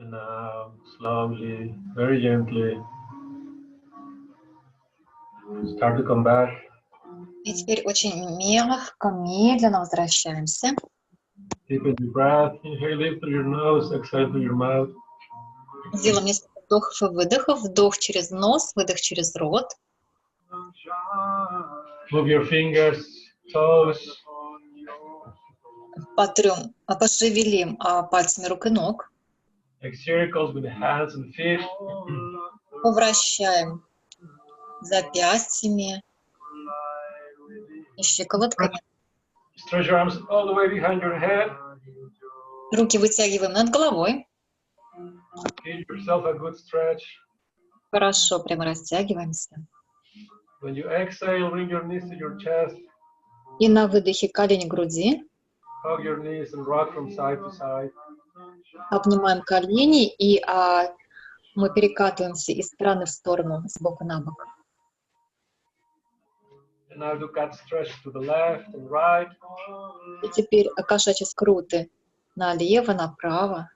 And now, slowly, very gently, start to come back. И теперь очень мягко, медленно возвращаемся. Deepen your breath. Inhale in through your nose, exhale through your mouth. Сделаем несколько вдохов и выдохов. Вдох через нос, выдох через рот. Move your fingers, toes. Пошевелим пальцами рук и ног. Make circles with the hands and feet. Повращаем запястьями и щиколотками. Stretch your arms all the way behind your head. Руки вытягиваем над головой. Give yourself a good stretch. Хорошо, прямо растягиваемся. When you exhale, bring your knees to your chest. И на выдохе колени к груди. Hug your knees and rock from side to side. Обнимаем колени и мы перекатываемся из стороны в сторону, с бока на бок. And now do cat stretch to the left and right. И теперь кошачьи скруты налево, направо.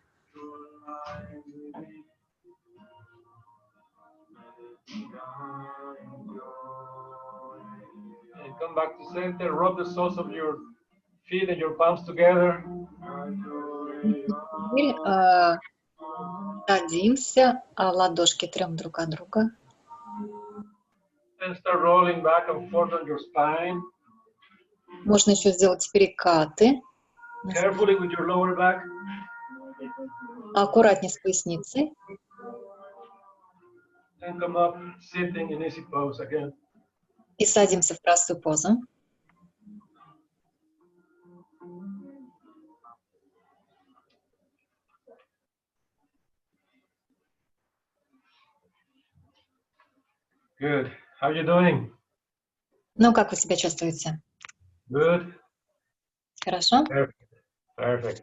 And come back to center. Rub the soles of your feet and your palms together. Теперь садимся, ладошки трем друг от друга. And start rolling back and forth on your spine. Можно еще сделать перекаты. Carefully with your lower back. Аккуратнее с поясницей. And come up, sitting in easy pose again. И садимся в простую позу. Good. How are you doing? Ну, как вы себя чувствуете? Good. Хорошо? Perfect. Perfect.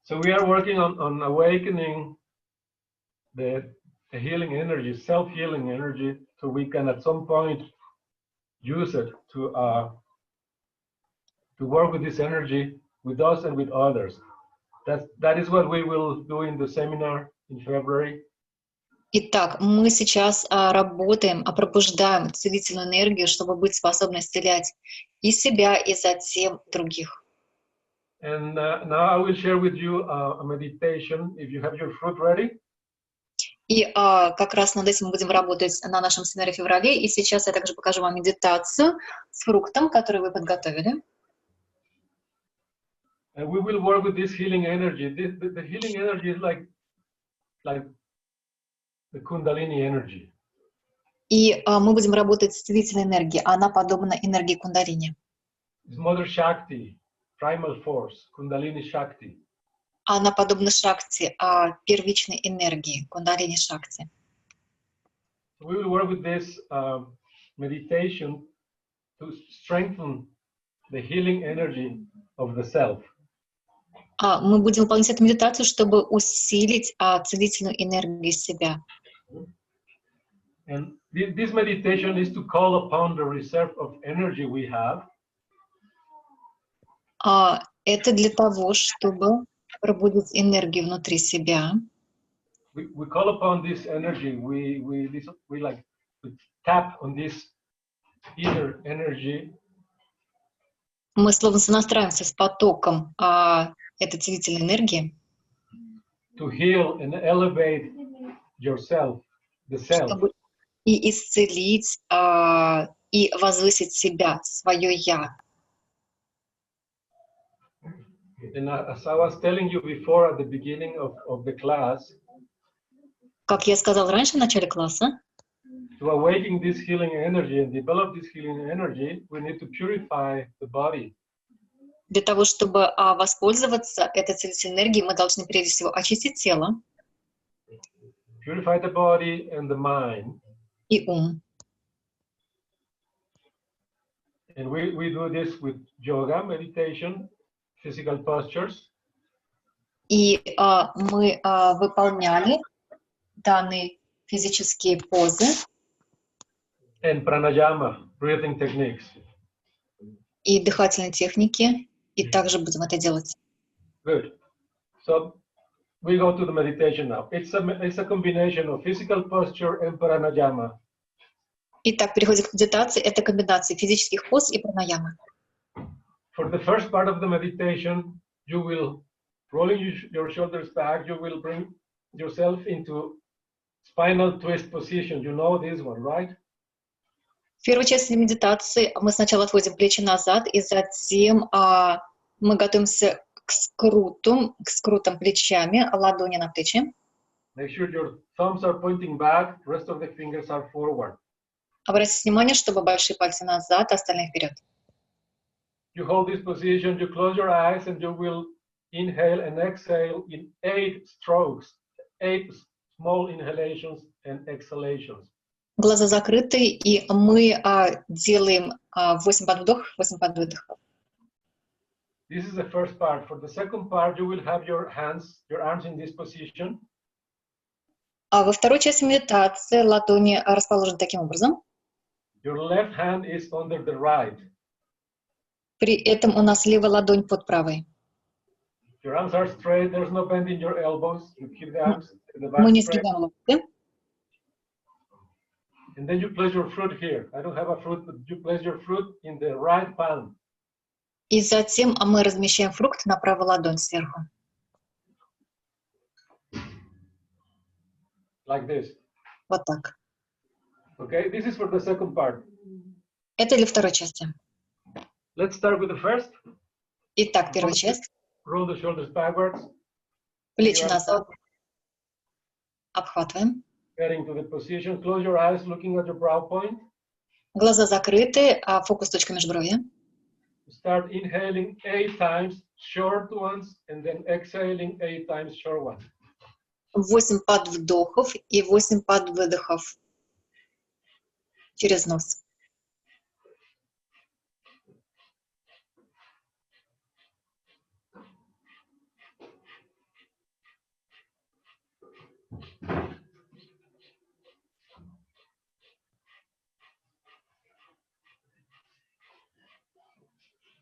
So we are working on awakening the healing energy, self-healing energy, so we can at some point use it to work with this energy with us and with others. That is what we will do in the seminar in February. Итак, мы сейчас работаем, пробуждаем целительную энергию, чтобы быть способны исцелять и себя, и затем других. And now I will share with you a meditation. If you have your fruit ready. И как раз над этим мы будем работать на нашем семинаре в феврале. И сейчас я также покажу вам медитацию с фруктом, который вы подготовили. And we will work with this healing energy. The healing energy is like the Kundalini energy. И мы будем работать с целительной энергией. Она подобна энергии кундалини. It's Mother Shakti, primal force, Kundalini Shakti. Она подобна шакти, первичной энергии, кундалини шакти. We will work with this meditation to strengthen the healing energy of the self. Мы будем выполнять эту медитацию, чтобы усилить целительную энергию себя. And this meditation is to call upon the reserve of energy we have. Это для того, чтобы пробудить энергию внутри себя. We call upon this energy. We tap on this inner energy. Мы словно сонастраиваемся с потоком этой целительной энергии. To heal and elevate yourself, the self. Чтобы и исцелить, и возвысить себя, свое «я». And as I was telling you before at the beginning of the class, Как я сказал раньше в начале класса, to awaken this healing energy and develop this healing energy, we need to purify the body. для того, чтобы воспользоваться этой целительной энергией, мы должны прежде всего очистить тело Purify the body and the mind. и ум. And we do this with yoga, meditation, physical postures. И мы выполняли данные физические позы And pranayama, breathing techniques. и дыхательные техники, и также будем это делать. Good. So we go to the meditation now. It's a combination of physical posture and pranayama. Итак, переходим к медитации. Это комбинация физических поз и пранаямы. For the first part of the meditation, you will rolling your shoulders back. You will bring yourself into spinal twist position. You know this one, right? В первой части медитации мы сначала отводим плечи назад, и затем мы готовимся к скрутам плечами, ладони на плечи. Make sure your thumbs are pointing back, rest of the fingers are forward. Обратите внимание, чтобы большие пальцы назад, остальные вперед. You hold this position, you close your eyes, and you will inhale and exhale in 8 strokes, 8 small inhalations and exhalations. Глаза закрыты, и мы делаем 8 подвдохов, 8 подвыдохов. This is the first part. For the second part, you will have your arms in this position. А во второй части медитации ладони расположены таким образом. Your left hand is under the right. При этом у нас левая ладонь под правой. Your arms are straight. There's no bend in your elbows. You keep the arms in the back Мы не straight. сгибаем локти. And then you place your fruit here. I don't have a fruit, but you place your fruit in the right palm. И затем мы размещаем фрукт на правую ладонь сверху. Like this. Вот так. Okay, this is for the second part. Это для второй части. Let's start with the first. Итак, первая часть. Roll the shoulders backwards. Плечи назад. Обхватываем. Getting to the position. Close your eyes, looking at your brow point. Глаза закрыты, а фокус точка межбровья. Start inhaling 8 times, short ones, and then exhaling 8 times, short ones. 8 подвдохов и 8 подвыдохов через нос.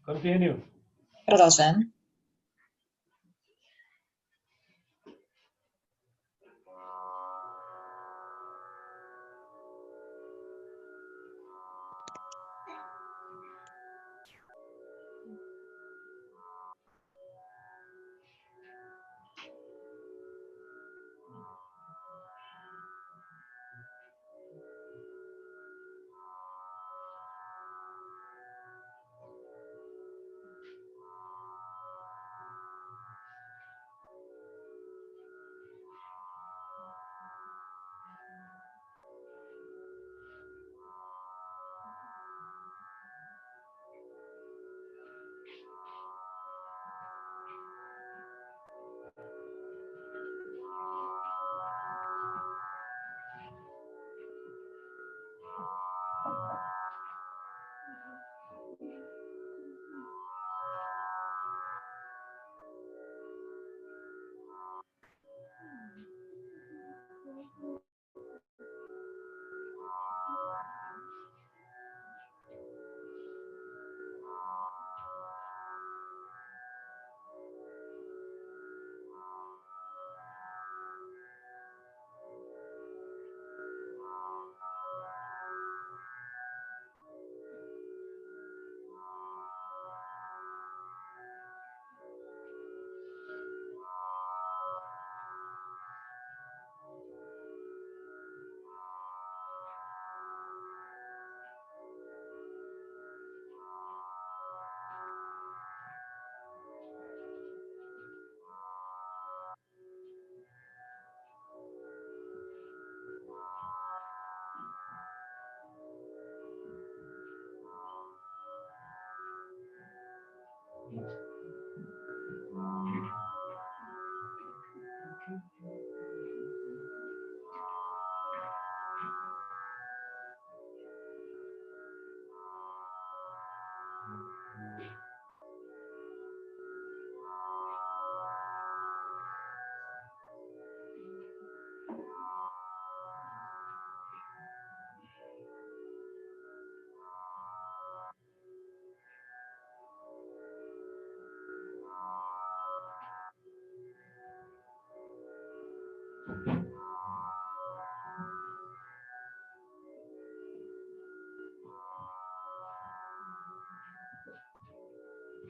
Continue. Продолжаем.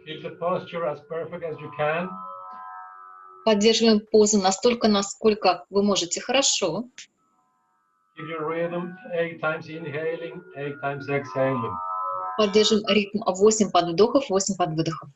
Keep the posture as perfect as you can. Поддерживаем позу настолько, насколько вы можете хорошо. Keep your rhythm 8 times inhaling, 8 times exhaling. Поддерживаем ритм 8 подвдохов, 8 подвыдохов.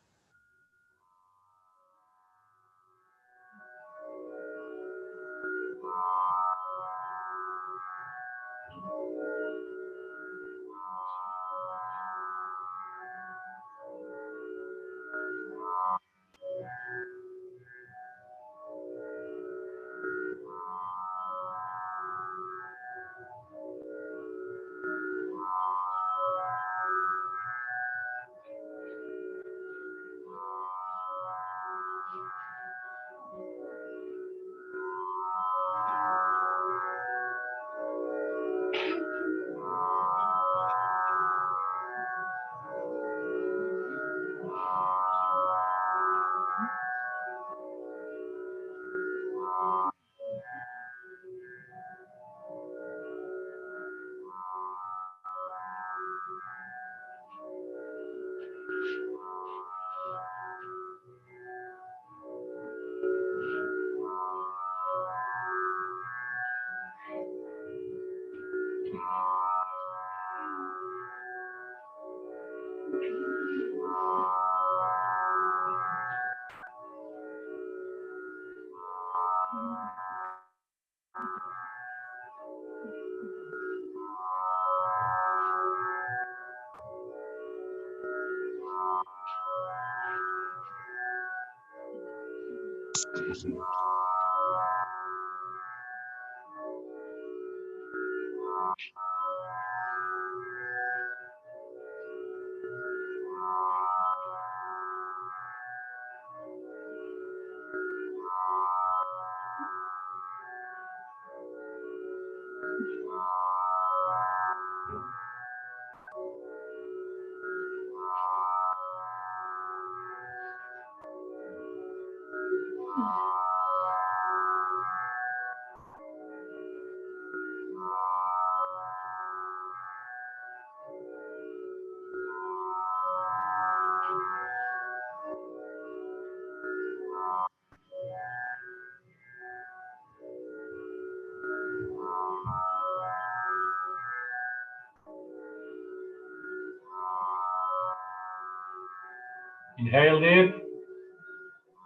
Inhale deep.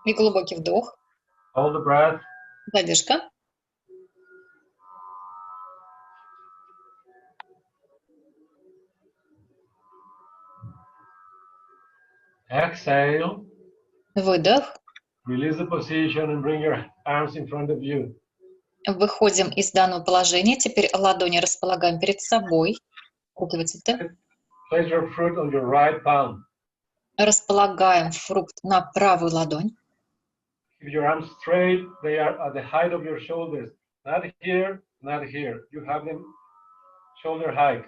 И глубокий вдох. Hold the breath. Задержка. Exhale. Выдох. Release the position and bring your arms in front of you. Выходим из данного положения. Теперь ладони располагаем перед собой. Руки вытянуты. Place your fruit on your right palm. Располагаем фрукт на правую ладонь. Keep your arms straight. They are at the height of your shoulders. Not here, not here. You have them shoulder height.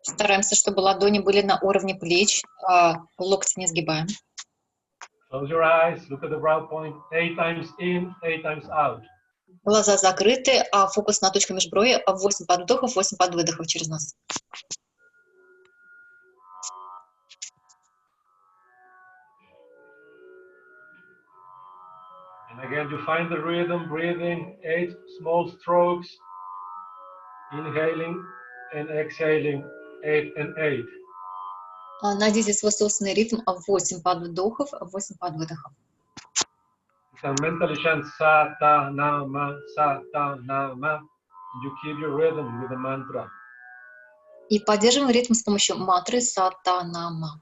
Стараемся, чтобы ладони были на уровне плеч, а локти не сгибаем. Close your eyes. Look at the brow point. 8 times in, 8 times out. Глаза закрыты, а фокус на точку межброви. 8 подвдохов, 8 подвыдохов через нос. And again, you find the rhythm, breathing, 8 small strokes, inhaling and exhaling, 8 and 8. Найдите свой собственный ритм. 8 подвдохов, 8 подвыдохов. You can mentally chant sa ta na ma, sa ta na ma. You keep your rhythm with the mantra. И поддерживаем ритм с помощью мантры сатанама.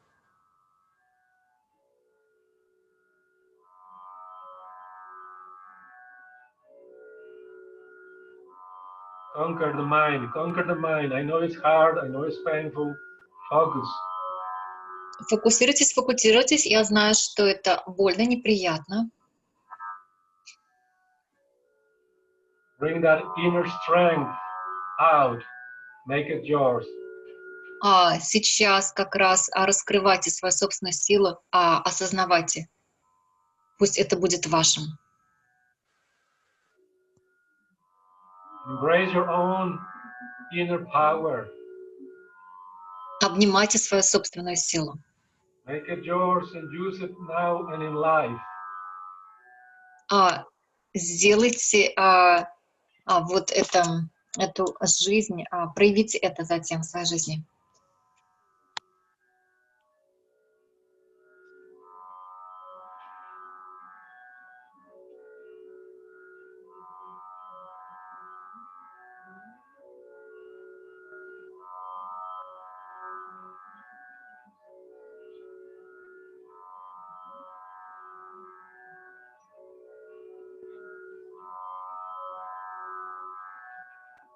Conquer the mind, conquer the mind. I know it's hard, I know it's painful. Focus. Фокусируйтесь, фокусируйтесь. Я знаю, что это больно, неприятно. Bring that inner strength out. Make it yours. Сейчас как раз раскрывайте свою собственную силу, осознавайте. Пусть это будет вашим. Embrace your own inner power. Обнимайте свою собственную силу. Make it yours and use it now and in life. Сделайте вот эту жизнь, проявите это затем в своей жизни.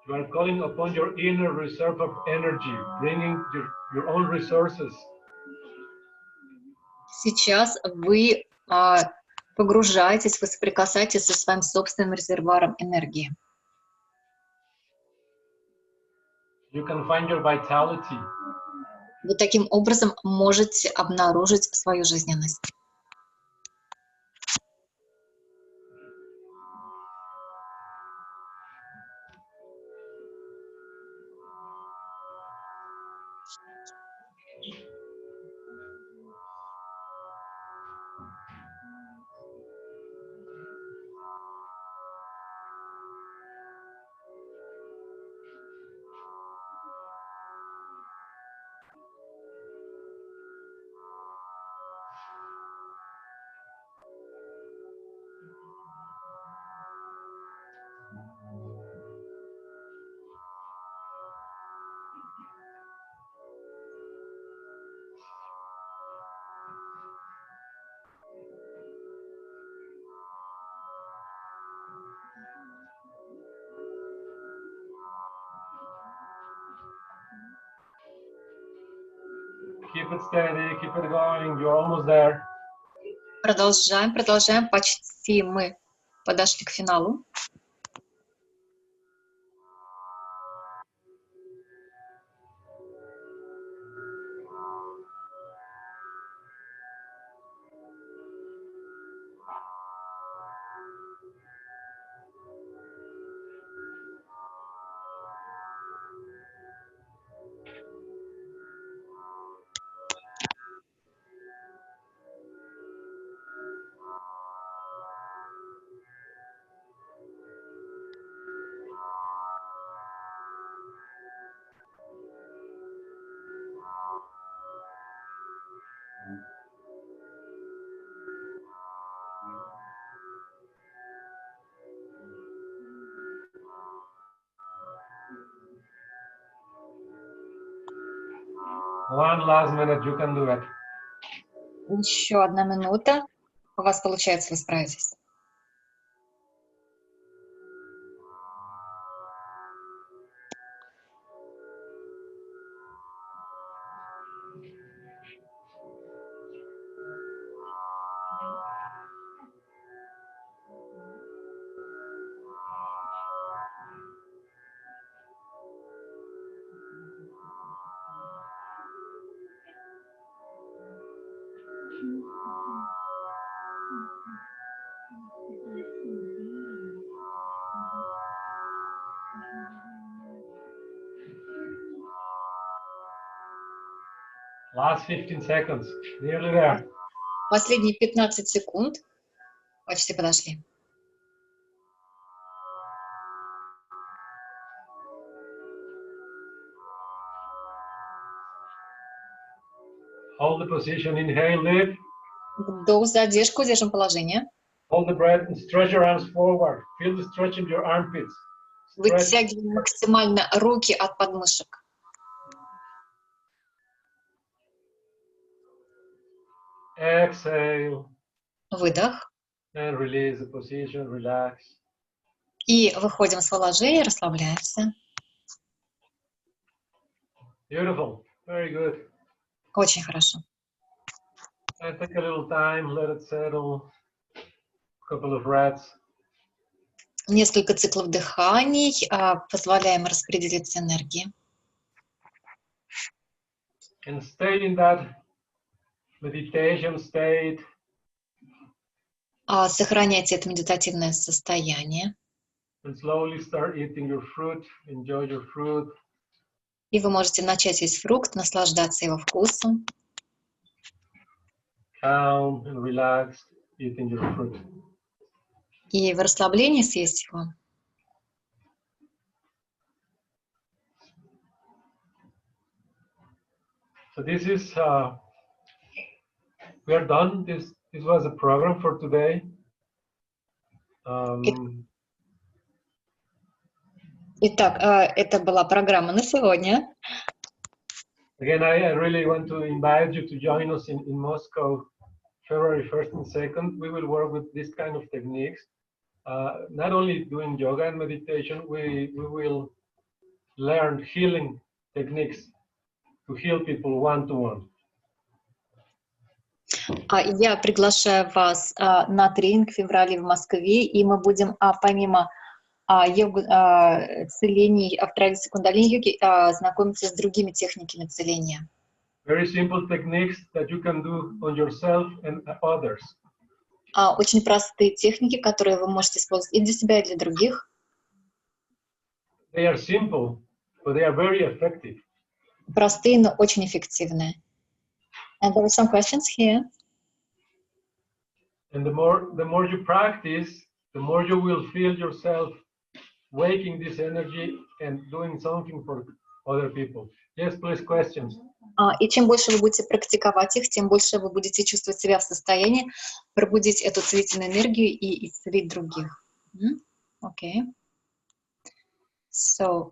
You are calling upon your inner reserve of energy, bringing your own resources. Сейчас вы погружаетесь, вы соприкасаетесь со своим собственным резервуаром энергии. You can find your vitality. Вы таким образом можете обнаружить свою жизненность. Keep it steady, keep it going, you're almost there. Продолжаем, почти мы подошли к финалу. One last minute, you can do it. Еще 1 минута. У вас получается, вы справитесь. Last 15 seconds, nearly there. Последние 15 секунд. Почти подошли. Hold the position, inhale deep. Вдох, задержку, держим положение. Hold the breath and stretch your arms forward. Feel the stretch in your armpits. Вытягиваем максимально руки от подмышек. Exhale. Выдох. And release the position, relax. И выходим с положения, расслабляемся. Beautiful, very good. Очень хорошо. And take a little time, let it settle. A couple of breaths. Несколько циклов дыханий, позволяем распределиться энергии. And stay in that meditation state. Сохраняйте это медитативное состояние. And slowly start eating your fruit, enjoy your fruit. И вы можете начать есть фрукт, наслаждаться его вкусом. calm and relaxed eating your fruit. И в расслаблении съесть его. So this is, we are done. This was a program for today. Итак, это была программа на сегодня. Again, I really want to invite you to join us in Moscow, February 1st and 2nd. We will work with this kind of techniques. Not only doing yoga and meditation, we will learn healing techniques to heal people one-to-one. Я приглашаю вас на тренинг в феврале в Москве, и мы будем помимо целений в традиции кундалини-йоги знакомиться с другими техниками целения. Very simple techniques that you can do on yourself and others. Очень простые техники, которые вы можете использовать и для себя, и для других. They are simple, but they are very effective. Простые, но очень эффективные. And there are some questions here. And the more you practice, the more you will feel yourself waking this energy and doing something for other people. Yes, please, questions. И чем больше вы будете практиковать их, тем больше вы будете чувствовать себя в состоянии пробудить эту целительную энергию и исцелить других. Okay. So,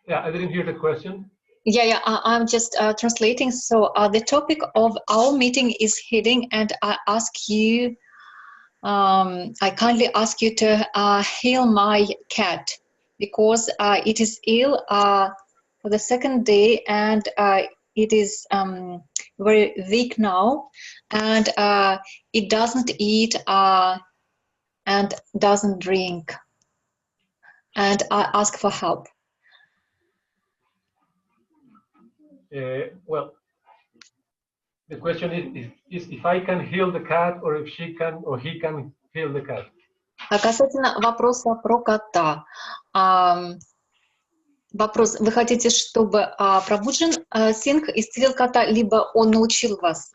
yeah, I didn't hear the question. Yeah, I'm just translating. So the topic of our meeting is healing, and I kindly ask you to heal my cat because it is ill for the second day, and it is very weak now, and it doesn't eat and doesn't drink, and I ask for help. Well, the question is if I can heal the cat or if she can or he can heal the cat. Касательно вопроса про кота. Вопрос, вы хотите, чтобы пробуджен Сингх исцелил кота, либо он научил вас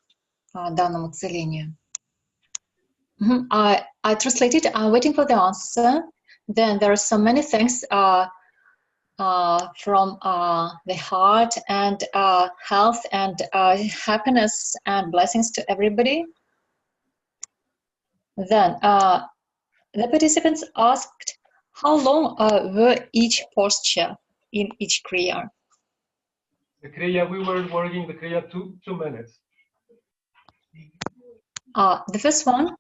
данному целению? I translated, I'm waiting for the answer. Then there are so many things from the heart and health and happiness and blessings to everybody. Then the participants asked how long were each posture in each kriya. The kriya, we were working the kriya 2 minutes. The first one.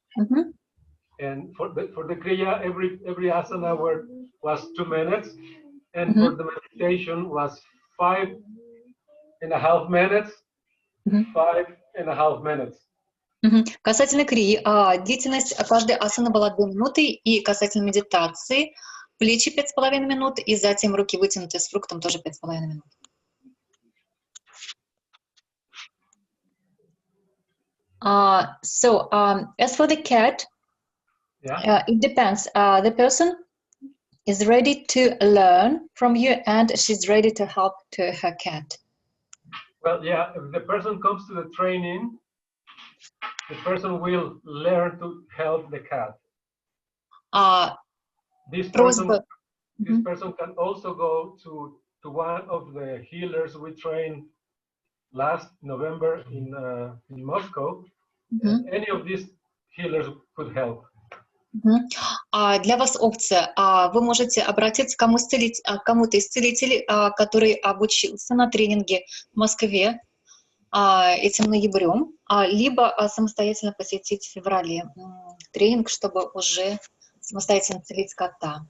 And for the kriya, every asana was 2 minutes. And for the meditation was 5.5 minutes, 5.5 minutes. Касательно крии, длительность каждой асаны была 2 минуты, и касательно медитации, плечи 5,5 минут, и затем руки вытянуты с фруктом тоже 5,5 минут. So, as for the cat, it depends. The person is ready to learn from you, and she's ready to help to her cat. Well, yeah, if the person comes to the training, the person will learn to help the cat. This person can also go to one of the healers we trained last November in Moscow. Any of these healers could help. Для вас опция. Вы можете обратиться к кому-то из целителей, который обучился на тренинге в Москве этим ноябрем, либо самостоятельно посетить в феврале тренинг, чтобы уже самостоятельно целить кота.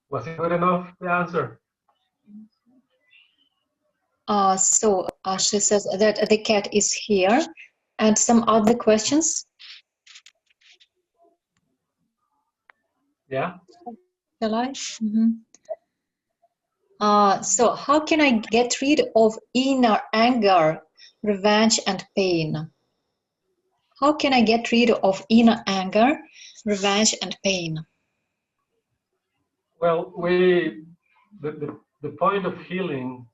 Was it good enough, the answer? So she says that the cat is here, and some other questions. Yeah. Shall I? So how can I get rid of inner anger, revenge, and pain? How can I get rid of inner anger, revenge, and pain? Well, the point of healing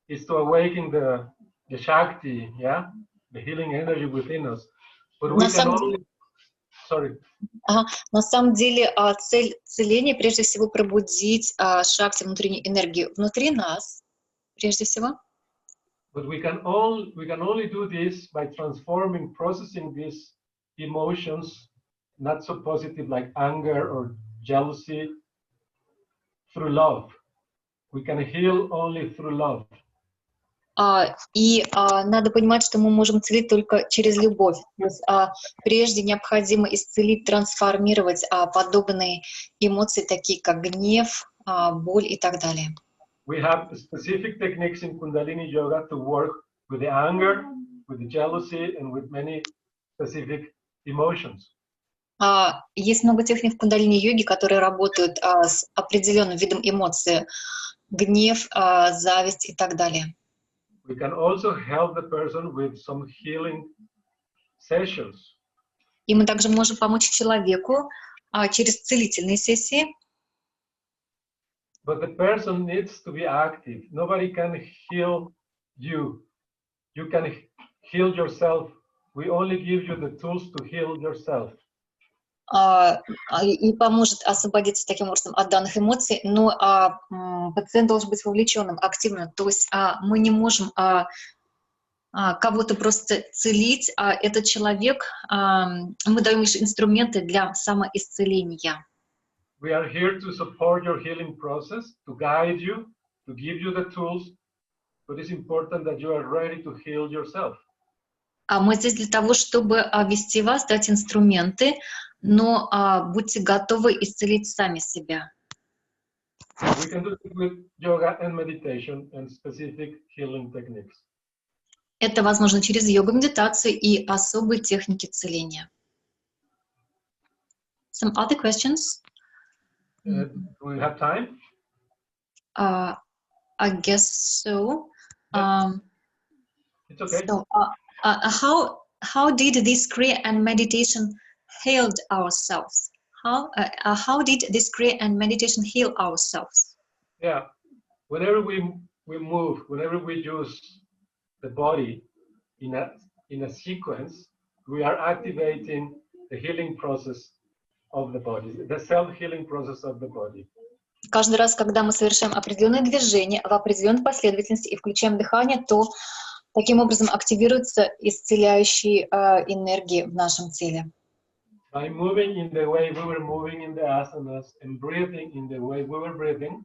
is to awaken the Shakti, yeah, the healing energy within us. But we На can самом only, sorry, Ага. На самом деле цель целения прежде всего пробудить шакти, внутренней энергии внутри нас, прежде всего. but we can only do this by transforming, processing these emotions, not so positive like anger or jealousy, through love. We can heal only through love. И надо понимать, что мы можем целить только через любовь. То есть, прежде необходимо исцелить, трансформировать подобные эмоции, такие как гнев, боль и так далее. We have specific techniques in Kundalini Yoga to work with the anger, with the jealousy, and with many specific emotions. Есть много техник в кундалини-йоге, которые работают с определенным видом эмоций, гнев, зависть и так далее. We can also help the person with some healing sessions. И мы также можем помочь человеку через целительные сессии. But the person needs to be active. Nobody can heal you. You can heal yourself. We only give you the tools to heal yourself. И поможет освободиться таким образом от данных эмоций, но пациент должен быть вовлеченным, активным. То есть мы не можем кого-то просто целить, этот человек, мы даем лишь инструменты для самоисцеления. We are here to support your healing process, to guide you, to give you the tools, but it's important that you are ready to heal yourself. Мы здесь для того, чтобы вести вас, дать инструменты, но будьте готовы исцелить сами себя. We can do it with yoga and meditation and specific healing techniques. Это возможно через йогу, медитацию и особые техники целения. Some other questions? Do we have time? I guess so. It's okay. So, how did this Kriya and meditation healed ourselves? How did this Kriya and meditation heal ourselves? Yeah, whenever we move, whenever we use the body in a sequence, we are activating the healing process of the body, the self-healing process of the body. Каждый раз, когда мы совершаем определенные движения в определенной последовательности и включаем дыхание, то таким образом активируются исцеляющие энергии в нашем теле. By moving in the way we were moving in the asanas and breathing in the way we were breathing,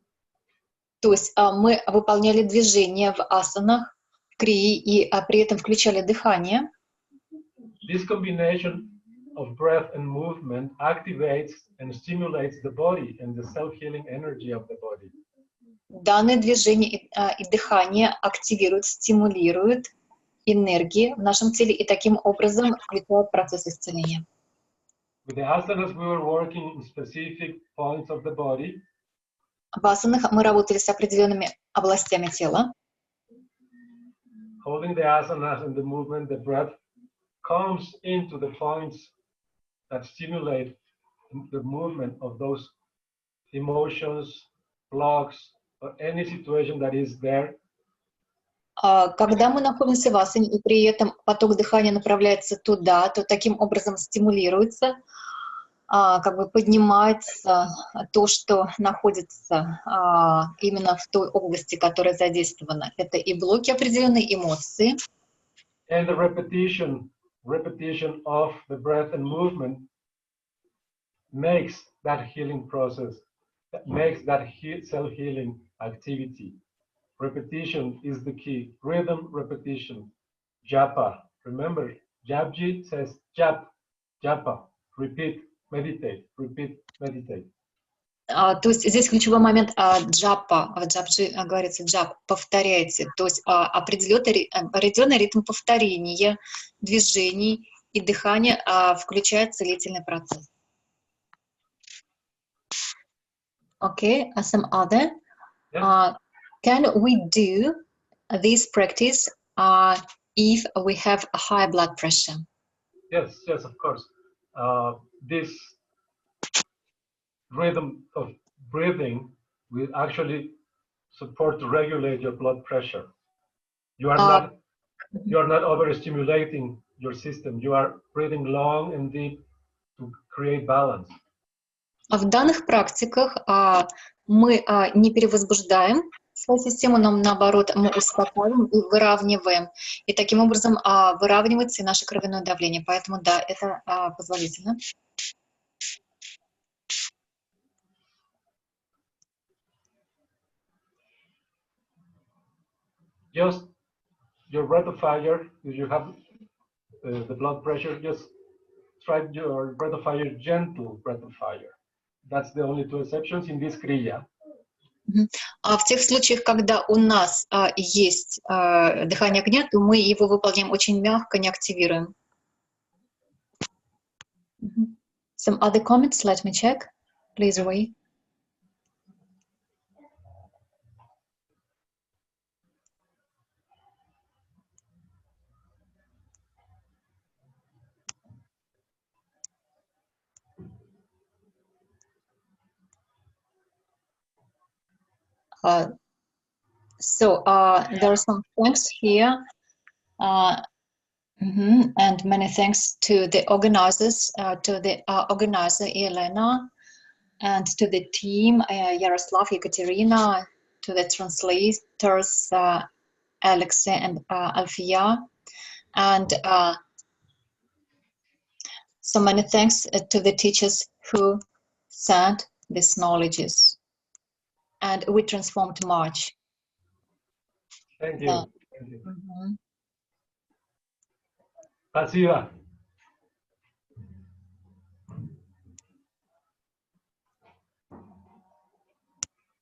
то есть мы выполняли движения в асанах, в крии и при этом включали дыхание. This combination of breath and movement activates and stimulates the body and the self-healing energy of the body. Данное движение и дыхание активируют, стимулируют энергии в нашем теле и таким образом включают процесс исцеления. With the asanas, we were working in specific points of the body. В асанах мы работали с определенными областями тела. Holding the asanas and the movement, the breath comes into the points that stimulate the movement of those emotions, blocks, or any situation that is there. Когда мы находимся в асане, и при этом поток дыхания направляется туда, то таким образом стимулируется, как бы поднимается то, что находится именно в той области, которая задействована. Это и блоки определенной эмоции. And the repetition of the breath and movement makes that healing process, makes that self-healing activity. Repetition is the key. Rhythm, repetition. Japa. Remember, Japji says jap, japa. Repeat, meditate, repeat, meditate. То есть здесь ключевой момент джапа, в джапджи говорится джап, повторяйте. То есть определенный ритм повторения, движений и дыхания включает целительный процесс. Okay, some other. Can we do this practice if we have a high blood pressure? Yes, of course. This rhythm of breathing will actually support to regulate your blood pressure. You are not overstimulating your system. You are breathing long and deep to create balance. В данных практиках мы не перевозбуждаем свою систему, но наоборот мы успокаиваем и выравниваем. И таким образом выравнивается и наше кровяное давление. Поэтому да, это позволительно. Just your breath of fire, if you have the blood pressure, just try your breath of fire, gentle breath of fire. That's the only two exceptions in this kriya. А в тех случаях, когда у нас есть дыхание огня, то мы его выполняем очень мягко, не активируем. Some other comments, let me check. Please read. So there are some thanks here, and many thanks to the organizers, to the organizer Elena, and to the team Yaroslav, Ekaterina, to the translators Alexei and Alfia, and so many thanks to the teachers who sent these knowledges, and we transformed March. Thank you. Thank you. Pasiva.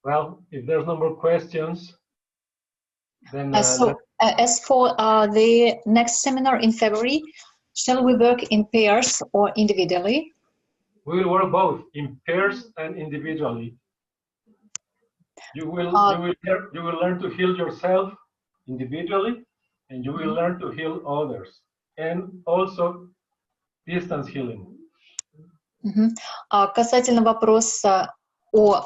Well, if there's no more questions, then as for the next seminar in February, shall we work in pairs or individually? We will work both in pairs and individually. You will learn to heal yourself individually, and you will learn to heal others, and also distance healing. Касательно вопроса о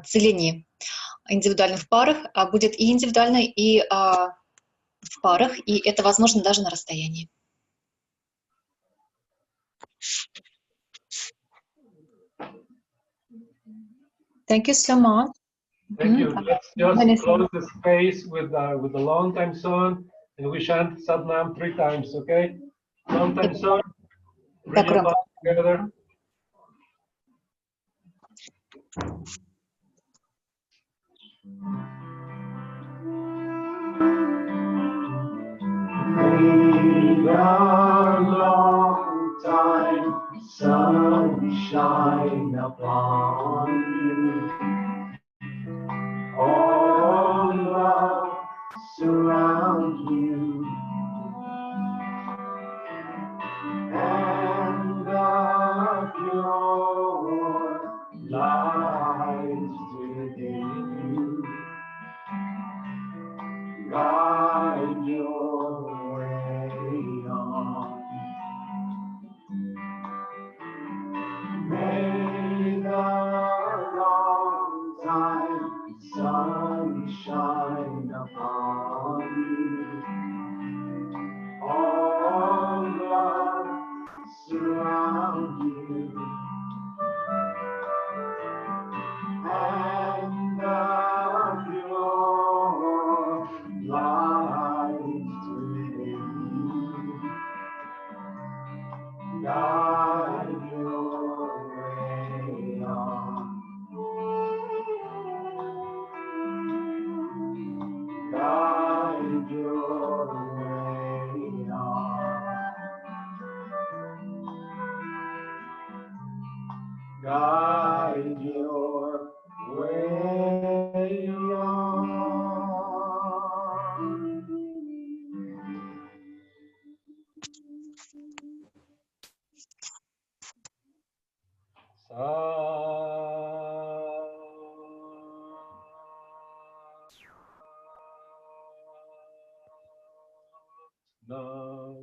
целении индивидуально в парах, будет и индивидуально, и в парах, и это возможно даже на расстоянии. Thank you so much. Thank you. Let's just close the space with the long time song, and we chant Satnam 3 times, okay? Long time song. Bring your thoughts together. May the long time sun shine upon you. All love surround you. And the pure light within you. Guide your way on. May the long time sun shine upon you. All love surround you. And the pure light within you. Guide your way on. Guide your way on. Guide your way on. Satnam.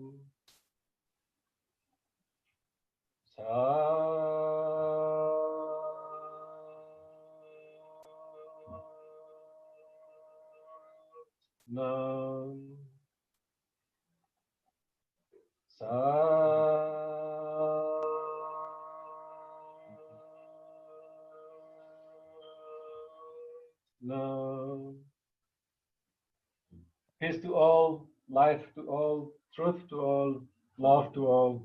Nam. Sa. Nam. Peace to all, life to all, truth to all, love to all.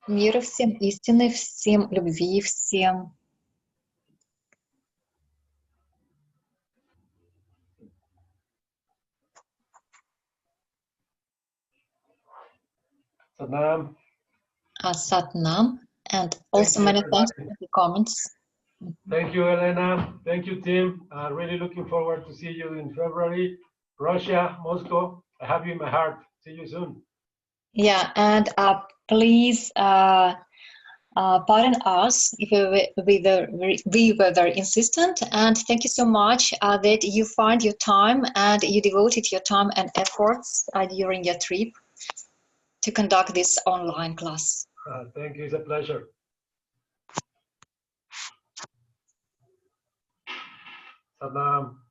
Мира всем, истины всем, любви всем. Satnam. Satnam. And also many thanks for the comments. Thank you, Elena. Thank you, Tim. Really looking forward to see you in February. Russia, Moscow, I have you in my heart. See you soon. Yeah, and please pardon us if we were very insistent, and thank you so much that you find your time and you devoted your time and efforts during your trip to conduct this online class. Thank you, it's a pleasure. Satnam.